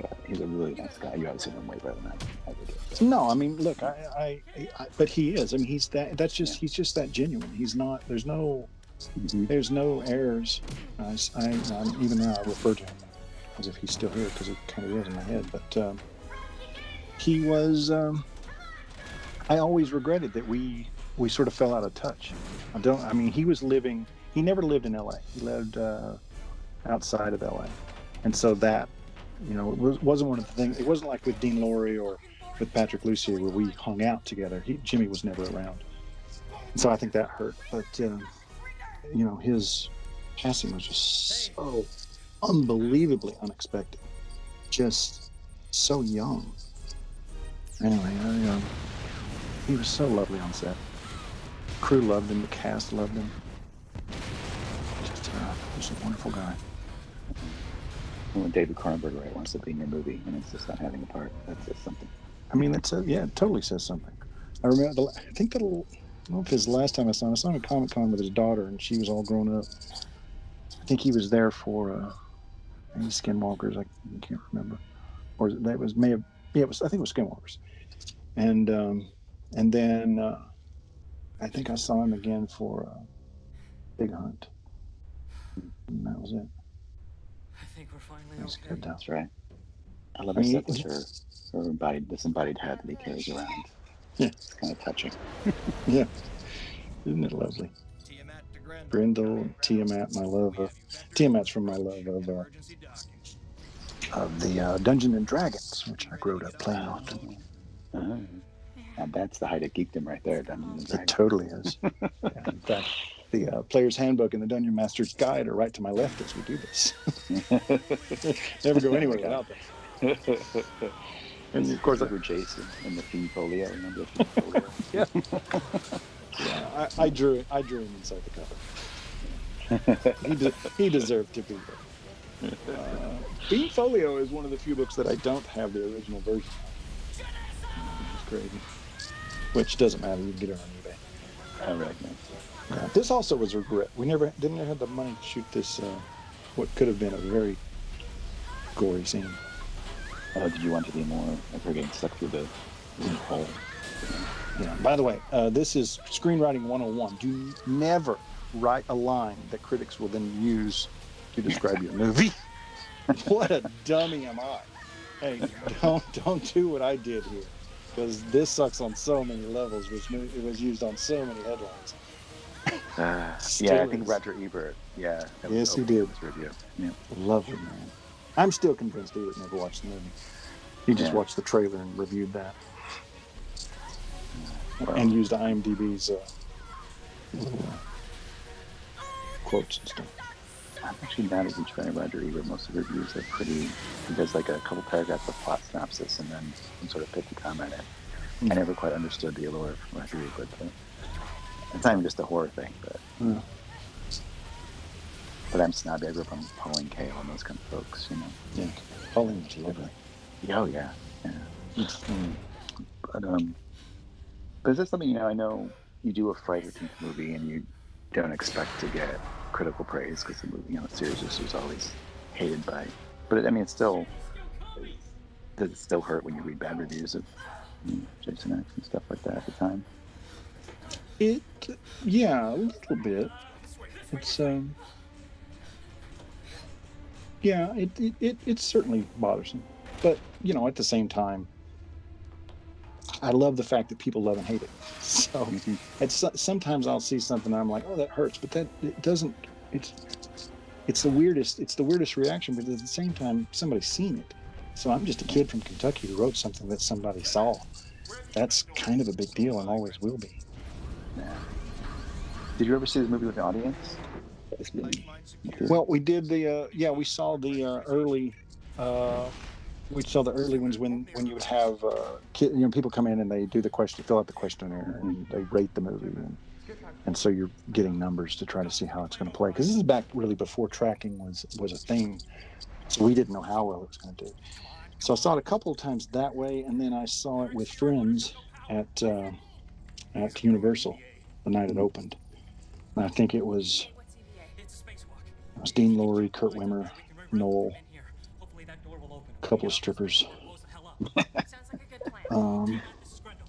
[SPEAKER 1] But he's a really nice guy. You obviously know him way better than I would. So.
[SPEAKER 2] No, I mean, look, I but he is. I mean, he's just that genuine. He's not. There's no errors. Even now I refer to him as if he's still here because it kind of is in my head. But he was. I always regretted that we sort of fell out of touch. He never lived in LA. He lived outside of LA. And so that, it wasn't one of the things, it wasn't like with Dean Lorey or with Patrick Lussier where we hung out together. Jimmy was never around. And so I think that hurt. But, his passing was just so unbelievably unexpected. Just So young. Anyway, he was so lovely on set. Crew loved him. The cast loved him. Just a wonderful guy.
[SPEAKER 1] When David Cronenberg wants to be in your movie and it's just not having a part, that says something.
[SPEAKER 2] I mean, it totally says something. I remember, I think I don't know if his last time I saw him at Comic-Con with his daughter, and she was all grown up. I think he was there for maybe Skinwalkers. I can't remember, or that was I think it was Skinwalkers, and then I think I saw him again for Big Hunt, and that was it.
[SPEAKER 4] I think we're finally
[SPEAKER 2] That's
[SPEAKER 4] okay.
[SPEAKER 2] good.
[SPEAKER 1] That's right. I love the stuff with her disembodied head that he carries around.
[SPEAKER 2] Yeah,
[SPEAKER 1] it's kind of touching.
[SPEAKER 2] Yeah, isn't it lovely? Grendel and Tiamat, my love of Tiamat's from my love of the Dungeons and Dragons, which I grew up playing often.
[SPEAKER 1] Now that's the height of geekdom right there, Dungeons and Dragons.
[SPEAKER 2] It totally is. Yeah, in fact, the Player's Handbook and the Dungeon Master's Guide are right to my left as we do this. Never go anywhere without them. And of course,
[SPEAKER 1] Jason and the Fiend Folio. Remember the Fiend Folio?
[SPEAKER 2] Yeah, I drew him inside the cover. He deserved to be there. Fiend Folio is one of the few books that I don't have the original version of. Which is crazy. Which doesn't matter. You can get it on eBay.
[SPEAKER 1] I recognize.
[SPEAKER 2] Yeah. This also was a regret. We didn't have the money to shoot this. What could have been a very gory scene.
[SPEAKER 1] Did you want to be more like her getting stuck through the hole?
[SPEAKER 2] Yeah. By the way, this is Screenwriting 101. Do never write a line that critics will then use to describe your movie. What a dummy am I? Hey, don't do what I did here, because this sucks on so many levels. It was used on so many headlines.
[SPEAKER 1] Yeah, I think Roger Ebert. Yeah.
[SPEAKER 2] Yes, he did.
[SPEAKER 1] His review. Yeah.
[SPEAKER 2] Lovely man. I'm still convinced Ebert never watched the movie. He just watched the trailer and reviewed that. And used IMDb's little quotes and stuff.
[SPEAKER 1] I'm actually not a huge fan of Roger Ebert. Most of his reviews are pretty. He does like a couple paragraphs of plot synopsis and then some sort of pithy comment. I never quite understood the allure of Roger Ebert. But it's not even just a horror thing, but. But I'm snobby. I grew up on Pauline Kael and those kind of folks, you know.
[SPEAKER 2] Yeah, Pauline was lovely.
[SPEAKER 1] Oh yeah. But is this something, I know you do a Friday the 13th movie and you don't expect to get critical praise because the movie, the series was always hated by. But it's still. Does it still hurt when you read bad reviews of Jason X and stuff like that at the time?
[SPEAKER 2] Yeah, a little bit. It's yeah, it's certainly bothersome, but at the same time, I love the fact that people love and hate it. So sometimes I'll see something and I'm like, oh, that hurts, but that it doesn't. It's the weirdest reaction, but at the same time, somebody's seen it. So I'm just a kid from Kentucky who wrote something that somebody saw. That's kind of a big deal and always will be.
[SPEAKER 1] Yeah. Did you ever see this movie with the audience?
[SPEAKER 2] Well, we did we saw the early. We saw the early ones when you would have people come in and they do the question, fill out the questionnaire, and they rate the movie, and so you're getting numbers to try to see how it's going to play. Because this is back really before tracking was a thing, so we didn't know how well it was going to do. So I saw it a couple of times that way, and then I saw it with friends at Universal the night it opened. And I think it was Dean Lorey, Kurt Wimmer, Noel, a couple of strippers,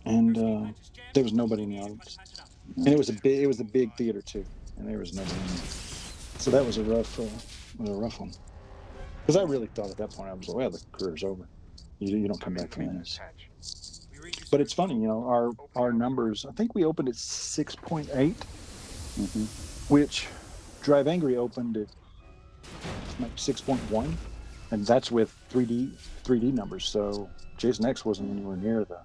[SPEAKER 2] and there was nobody in the audience. And it was a big theater too, and there was nobody in there. So that was a rough one. Because I really thought at that point, I was like, well, the career's over. You don't come back from this. But it's funny, our numbers, I think we opened at 6.8, which Drive Angry opened at like 6.1, and that's with 3D numbers. So Jason X wasn't anywhere near the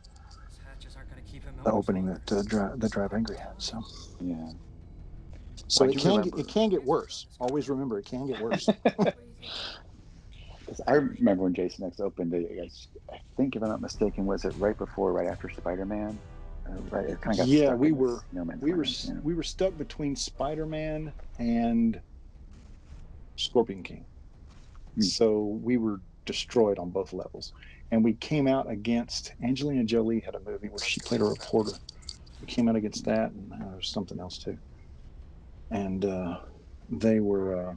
[SPEAKER 2] opening that Drive Angry had. So
[SPEAKER 1] yeah.
[SPEAKER 2] So it can get worse. Always remember, it can get worse.
[SPEAKER 1] Because I remember when Jason X opened, I think if I'm not mistaken, was it right before, or right after Spider-Man? Right, it kind of got
[SPEAKER 2] Yeah,
[SPEAKER 1] stuck
[SPEAKER 2] we
[SPEAKER 1] in
[SPEAKER 2] were
[SPEAKER 1] this no man's
[SPEAKER 2] we were
[SPEAKER 1] land, you know?
[SPEAKER 2] we were stuck between Spider-Man and Scorpion King. So we were destroyed on both levels. And we came out against Angelina Jolie had a movie where she played a reporter. We came out against that, and there was something else too. And they were,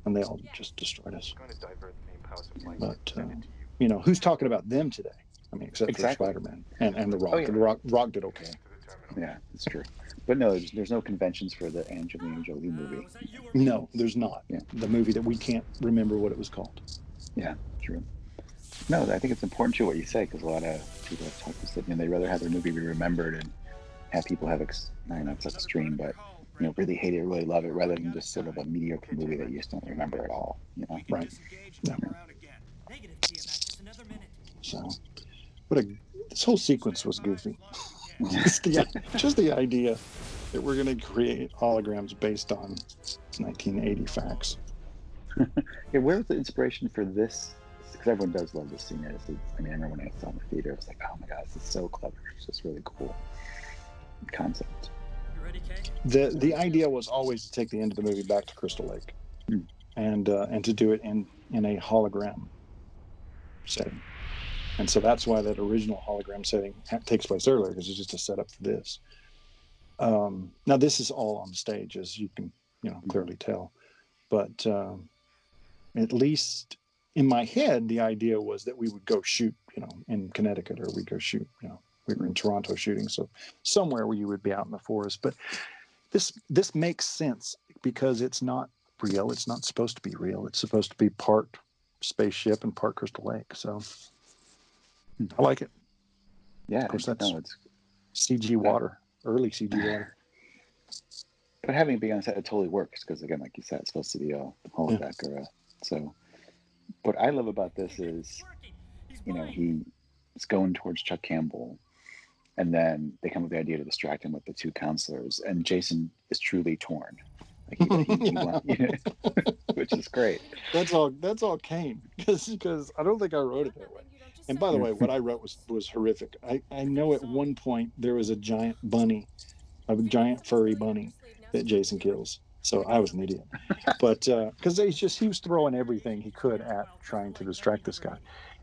[SPEAKER 2] and they all just destroyed us. But you know, who's talking about them today? I mean, except for Spider-Man and The Rock.
[SPEAKER 1] Oh, yeah.
[SPEAKER 2] The Rock did okay.
[SPEAKER 1] Yeah, it's true. But no, there's no conventions for the Angelina Jolie movie.
[SPEAKER 2] No, there's not.
[SPEAKER 1] Yeah.
[SPEAKER 2] The movie that we can't remember what it was called.
[SPEAKER 1] Yeah, true. No, I think it's important too what you say, because a lot of people have talked to me, and they'd rather have their movie be remembered and have people have, I don't know, it's extreme, but you know, really hate it, really love it, rather than just sort of a mediocre movie that you just don't remember at all. You know,
[SPEAKER 2] right? Yeah. So, this whole sequence was goofy. just the idea that we're going to create holograms based on 1980 facts.
[SPEAKER 1] Yeah, where was the inspiration for this? Because everyone does love this scene. I mean, I remember when I saw it in the theater, I was like, oh my god, this is so clever. It's just really cool concept.
[SPEAKER 4] You ready, Kay?
[SPEAKER 2] The idea was always to take the end of the movie back to Crystal Lake, and to do it in a hologram setting. And so that's why that original hologram setting takes place earlier, because it's just a setup for this. Now this is all on stage, as you can clearly tell, but at least in my head, the idea was that we would go shoot, in Connecticut, or we'd go shoot, we were in Toronto shooting, so somewhere where you would be out in the forest. But this makes sense because it's not real. It's not supposed to be real. It's supposed to be part spaceship and part Crystal Lake. So I like it.
[SPEAKER 1] Yeah,
[SPEAKER 2] of course that's
[SPEAKER 1] it's
[SPEAKER 2] CG water, early CG water.
[SPEAKER 1] But having it be on set, it totally works because, again, like you said, it's supposed to be a holodeck so. What I love about this is, he's going towards Chuck Campbell, and then they come up with the idea to distract him with the two counselors, and Jason is truly torn, which is great.
[SPEAKER 2] That's all Kane, because I don't think I wrote it that way. And by the way, what I wrote was horrific. I know at one point there was a giant furry bunny that Jason kills. So I was an idiot, but because he was throwing everything he could at trying to distract this guy.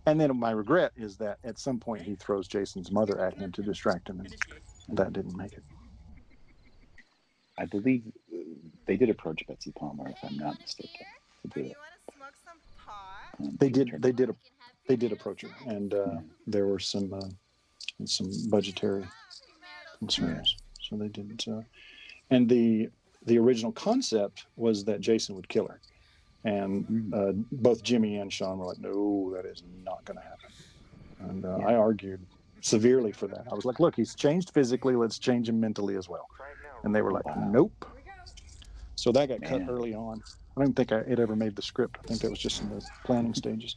[SPEAKER 2] And then my regret is that at some point he throws Jason's mother at him to distract him, and that didn't make it.
[SPEAKER 1] I believe they did approach Betsy Palmer, if I'm not mistaken, to do it.
[SPEAKER 2] They did approach her, and there were some budgetary concerns, so they didn't. And the original concept was that Jason would kill her, and both Jimmy and Sean were like, "No, that is not going to happen." And I argued severely for that. I was like, "Look, he's changed physically. Let's change him mentally as well." And they were like, "Nope." So that got cut early on. I don't think it ever made the script. I think that was just in the planning stages.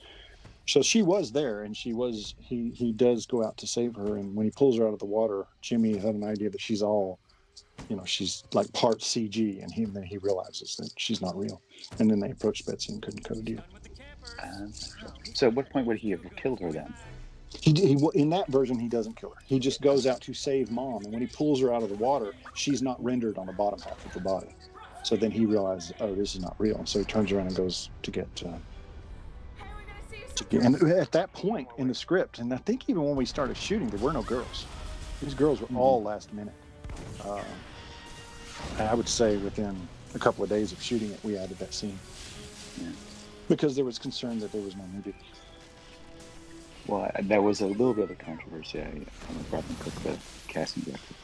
[SPEAKER 2] So she was there, and he does go out to save her. And when he pulls her out of the water, Jimmy had an idea that she's all, she's like part CG, and then he realizes that she's not real. And then they approached Betsy and couldn't cut a deal.
[SPEAKER 1] So at what point would he have killed her then?
[SPEAKER 2] He in that version, he doesn't kill her. He just goes out to save Mom, and when he pulls her out of the water, she's not rendered on the bottom half of her body. So then he realizes, oh, this is not real. So he turns around and goes to get. And at that point in the script, and I think even when we started shooting, there were no girls. These girls were all last minute. I would say within a couple of days of shooting it, we added that scene. Yeah. Because there was concern that there was no nudity.
[SPEAKER 1] Well, there was a little bit of a controversy. Robin Cook, the casting director,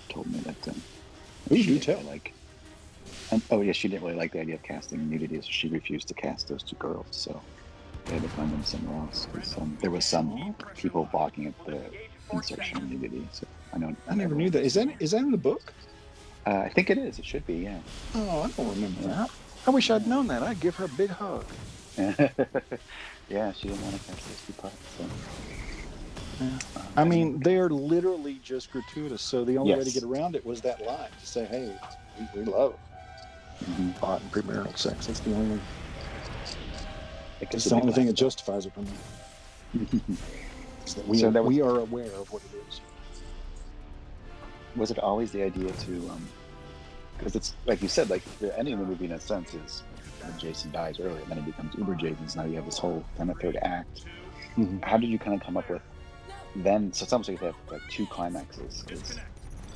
[SPEAKER 1] told me that.
[SPEAKER 2] Do tell.
[SPEAKER 1] She didn't really like the idea of casting nudity, so she refused to cast those two girls. So they had to find them somewhere else. There was some people balking at the insertion of nudity. So I
[SPEAKER 2] never knew that. Is that in the book?
[SPEAKER 1] I think it is. It should be, yeah.
[SPEAKER 2] Oh, I don't remember that. I wish I'd known that. I'd give her a big hug.
[SPEAKER 1] Yeah, she didn't want to cast those two parts. So.
[SPEAKER 2] Yeah. I mean, they're literally just gratuitous. So the only way to get around it was that line to say, "Hey, we love hot and premarital sex." That's the only. It's the only thing that justifies it for me. Is that we are aware of what it is.
[SPEAKER 1] Was it always the idea to, because it's like you said, like the ending of the movie in a sense is when Jason dies early, and then he becomes Uber Jason. So now you have this whole kind of third act.
[SPEAKER 2] Mm-hmm.
[SPEAKER 1] How did you kind of come up with then? So it's almost like they have like two climaxes because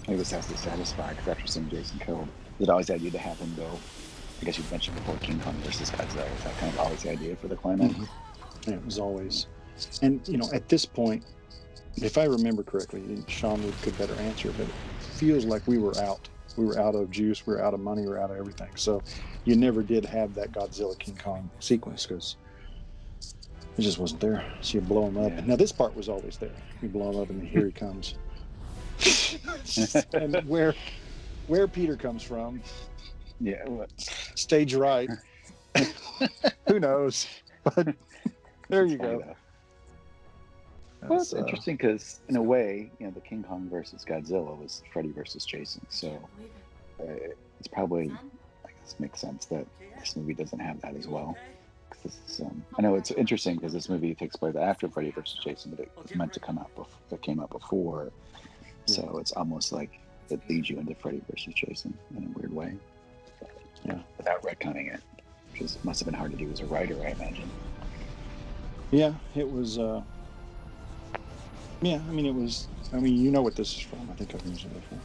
[SPEAKER 1] maybe this has to satisfy. Because after seeing Jason killed, is it always the idea to have him go? I guess you mentioned before King Kong versus Godzilla. Is that kind of always the idea for the climax?
[SPEAKER 2] Mm-hmm. It was always, and at this point, if I remember correctly, Sean could better answer, but it feels like we were out. We were out of juice. We were out of money. We were out of everything. So you never did have that Godzilla King Kong sequence because it just wasn't there. So you blow him up. Yeah. Now this part was always there. You blow him up, and here he comes. And where Peter comes from,
[SPEAKER 1] yeah,
[SPEAKER 2] stage right. Who knows? But there you go.
[SPEAKER 1] Well, it's interesting because, in a way, the King Kong versus Godzilla was Freddy versus Jason. So it's probably, I guess, makes sense that this movie doesn't have that as well. This is, I know it's interesting because this movie takes place after Freddy versus Jason, but it was meant to come out before. It came out before, so it's almost like it leads you into Freddy versus Jason in a weird way.
[SPEAKER 2] Yeah,
[SPEAKER 1] without retconning it, which must have been hard to do as a writer, I imagine.
[SPEAKER 2] Yeah, it was. Yeah, I mean, it was. I mean, you know what this is from. I think I've mentioned it before.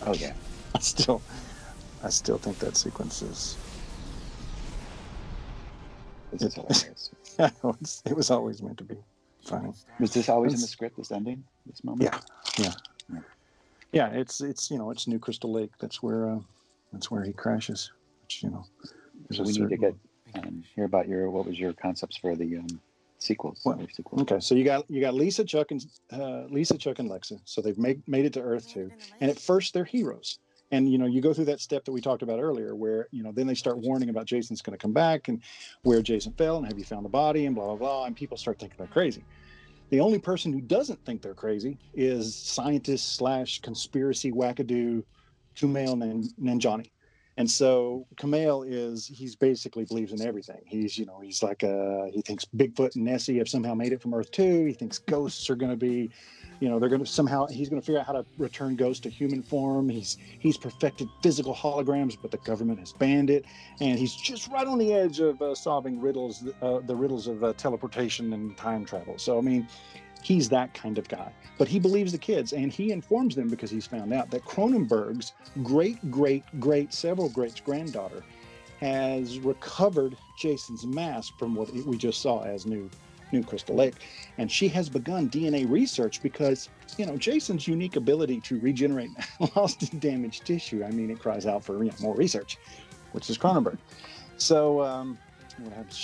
[SPEAKER 1] Oh yeah.
[SPEAKER 2] I still think that sequence is.
[SPEAKER 1] This is hilarious.
[SPEAKER 2] Yeah, it was always meant to be funny.
[SPEAKER 1] Was this always in the script? This ending, this moment.
[SPEAKER 2] Yeah. It's New Crystal Lake. That's where he crashes. Which,
[SPEAKER 1] so we need to get hear about what was your concepts for the sequels.
[SPEAKER 2] Well, okay, so you got Lisa, Chuck, and Lexa. So they've made it to Earth too. And at first they're heroes. And you go through that step that we talked about earlier, where then they start warning about Jason's going to come back and where Jason fell and have you found the body and blah blah blah, and people start thinking they're crazy. The only person who doesn't think they're crazy is scientist / conspiracy wackadoo Kumail Nanjiani. And so Kumail he's basically believes in everything. He's like he thinks Bigfoot and Nessie have somehow made it from Earth 2. He thinks ghosts are going to be, they're going to somehow, he's going to figure out how to return ghosts to human form. He's perfected physical holograms, but the government has banned it. And he's just right on the edge of solving riddles, the riddles of teleportation and time travel. So, I mean, he's that kind of guy. But he believes the kids, and he informs them because he's found out that Cronenberg's several greats granddaughter has recovered Jason's mask from what we just saw as New Crystal Lake. And she has begun DNA research because, Jason's unique ability to regenerate lost and damaged tissue, I mean, it cries out for more research, which is Cronenberg. So what happens?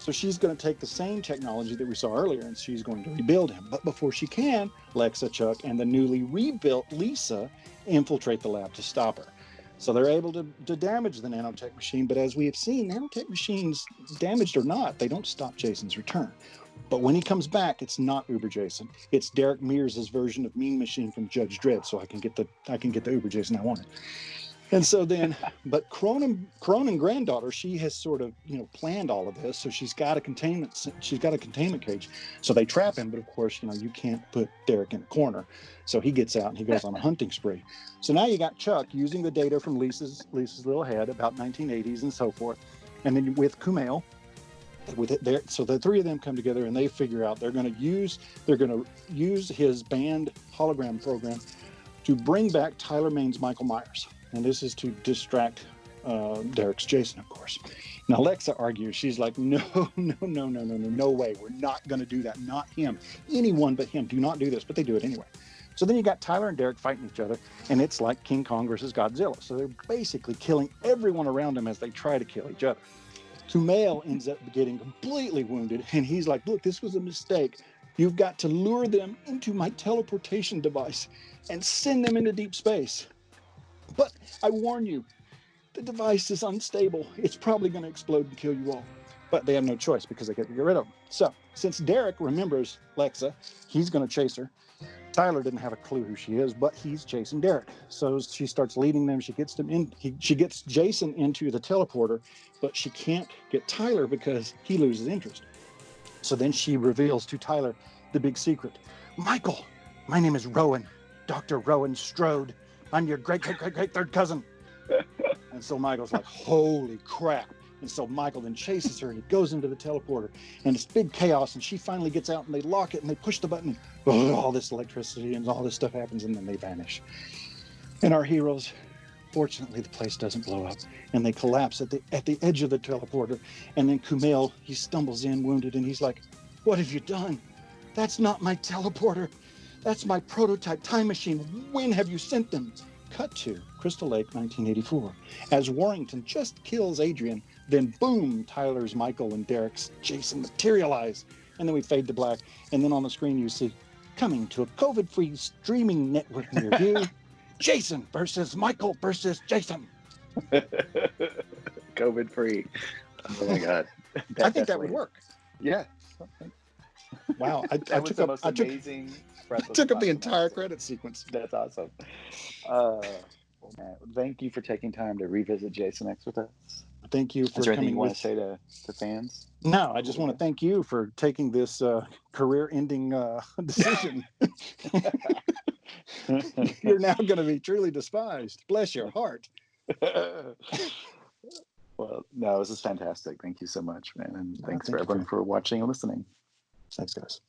[SPEAKER 2] So she's going to take the same technology that we saw earlier, and she's going to rebuild him. But before she can, Lexa, Chuck, and the newly rebuilt Lisa infiltrate the lab to stop her. So they're able to damage the nanotech machine. But as we have seen, nanotech machines, damaged or not, they don't stop Jason's return. But when he comes back, it's not Uber Jason. It's Derek Mears' version of Mean Machine from Judge Dredd. So I can get the Uber Jason I wanted. And so then, but Cronin granddaughter, she has sort of, planned all of this. So she's got a containment cage. So they trap him. But of course, you can't put Derek in a corner. So he gets out and he goes on a hunting spree. So now you got Chuck using the data from Lisa's little head about 1980s and so forth. And then with Kumail, so the three of them come together and they figure out they're going to use his banned hologram program to bring back Tyler Maine's Michael Myers. And this is to distract Derek's Jason, of course. Now, Lexa argues. She's like, no way. We're not going to do that. Not him. Anyone but him. Do not do this. But they do it anyway. So then you got Tyler and Derek fighting each other, and it's like King Kong versus Godzilla. So they're basically killing everyone around them as they try to kill each other. Kumail ends up getting completely wounded, and he's like, look, this was a mistake. You've got to lure them into my teleportation device and send them into deep space. But I warn you, the device is unstable. It's probably going to explode and kill you all. But they have no choice because they got to get rid of them. So since Derek remembers Lexa, he's going to chase her. Tyler didn't have a clue who she is, but he's chasing Derek. So she starts leading them. She gets them in. She gets Jason into the teleporter, but she can't get Tyler because he loses interest. So then she reveals to Tyler the big secret. Michael, my name is Rowan, Dr. Rowan Strode. I'm your great third cousin. And so Michael's like, holy crap. And so Michael then chases her and he goes into the teleporter and it's big chaos. And she finally gets out and they lock it and they push the button. And all this electricity and all this stuff happens and then they vanish. And our heroes, fortunately, the place doesn't blow up and they collapse at the edge of the teleporter. And then Kumail, he stumbles in wounded and he's like, what have you done? That's not my teleporter. That's my prototype time machine. When have you sent them? Cut to Crystal Lake, 1984. As Warrington just kills Adrian, then boom, Tyler's Michael and Derek's Jason materialize. And then we fade to black. And then on the screen you see, coming to a COVID-free streaming network near you, Jason versus Michael versus Jason.
[SPEAKER 1] COVID-free. Oh my God.
[SPEAKER 2] I think that would work.
[SPEAKER 1] Yeah.
[SPEAKER 2] Wow. I
[SPEAKER 1] That was
[SPEAKER 2] took
[SPEAKER 1] the
[SPEAKER 2] up,
[SPEAKER 1] most
[SPEAKER 2] I took,
[SPEAKER 1] amazing.
[SPEAKER 2] I took up the entire credit sequence.
[SPEAKER 1] That's awesome. Well, man, thank you for taking time to revisit Jason X with us.
[SPEAKER 2] Thank you for
[SPEAKER 1] Is there anything
[SPEAKER 2] coming
[SPEAKER 1] you want
[SPEAKER 2] with.
[SPEAKER 1] to say to fans?
[SPEAKER 2] No, I just want to thank you for taking this career-ending decision. You're now going to be truly despised. Bless your heart.
[SPEAKER 1] Well, no, this is fantastic. Thank you so much, man. And thanks
[SPEAKER 2] thank
[SPEAKER 1] for
[SPEAKER 2] you,
[SPEAKER 1] everyone
[SPEAKER 2] Frank.
[SPEAKER 1] for watching and listening.
[SPEAKER 2] Thanks, guys.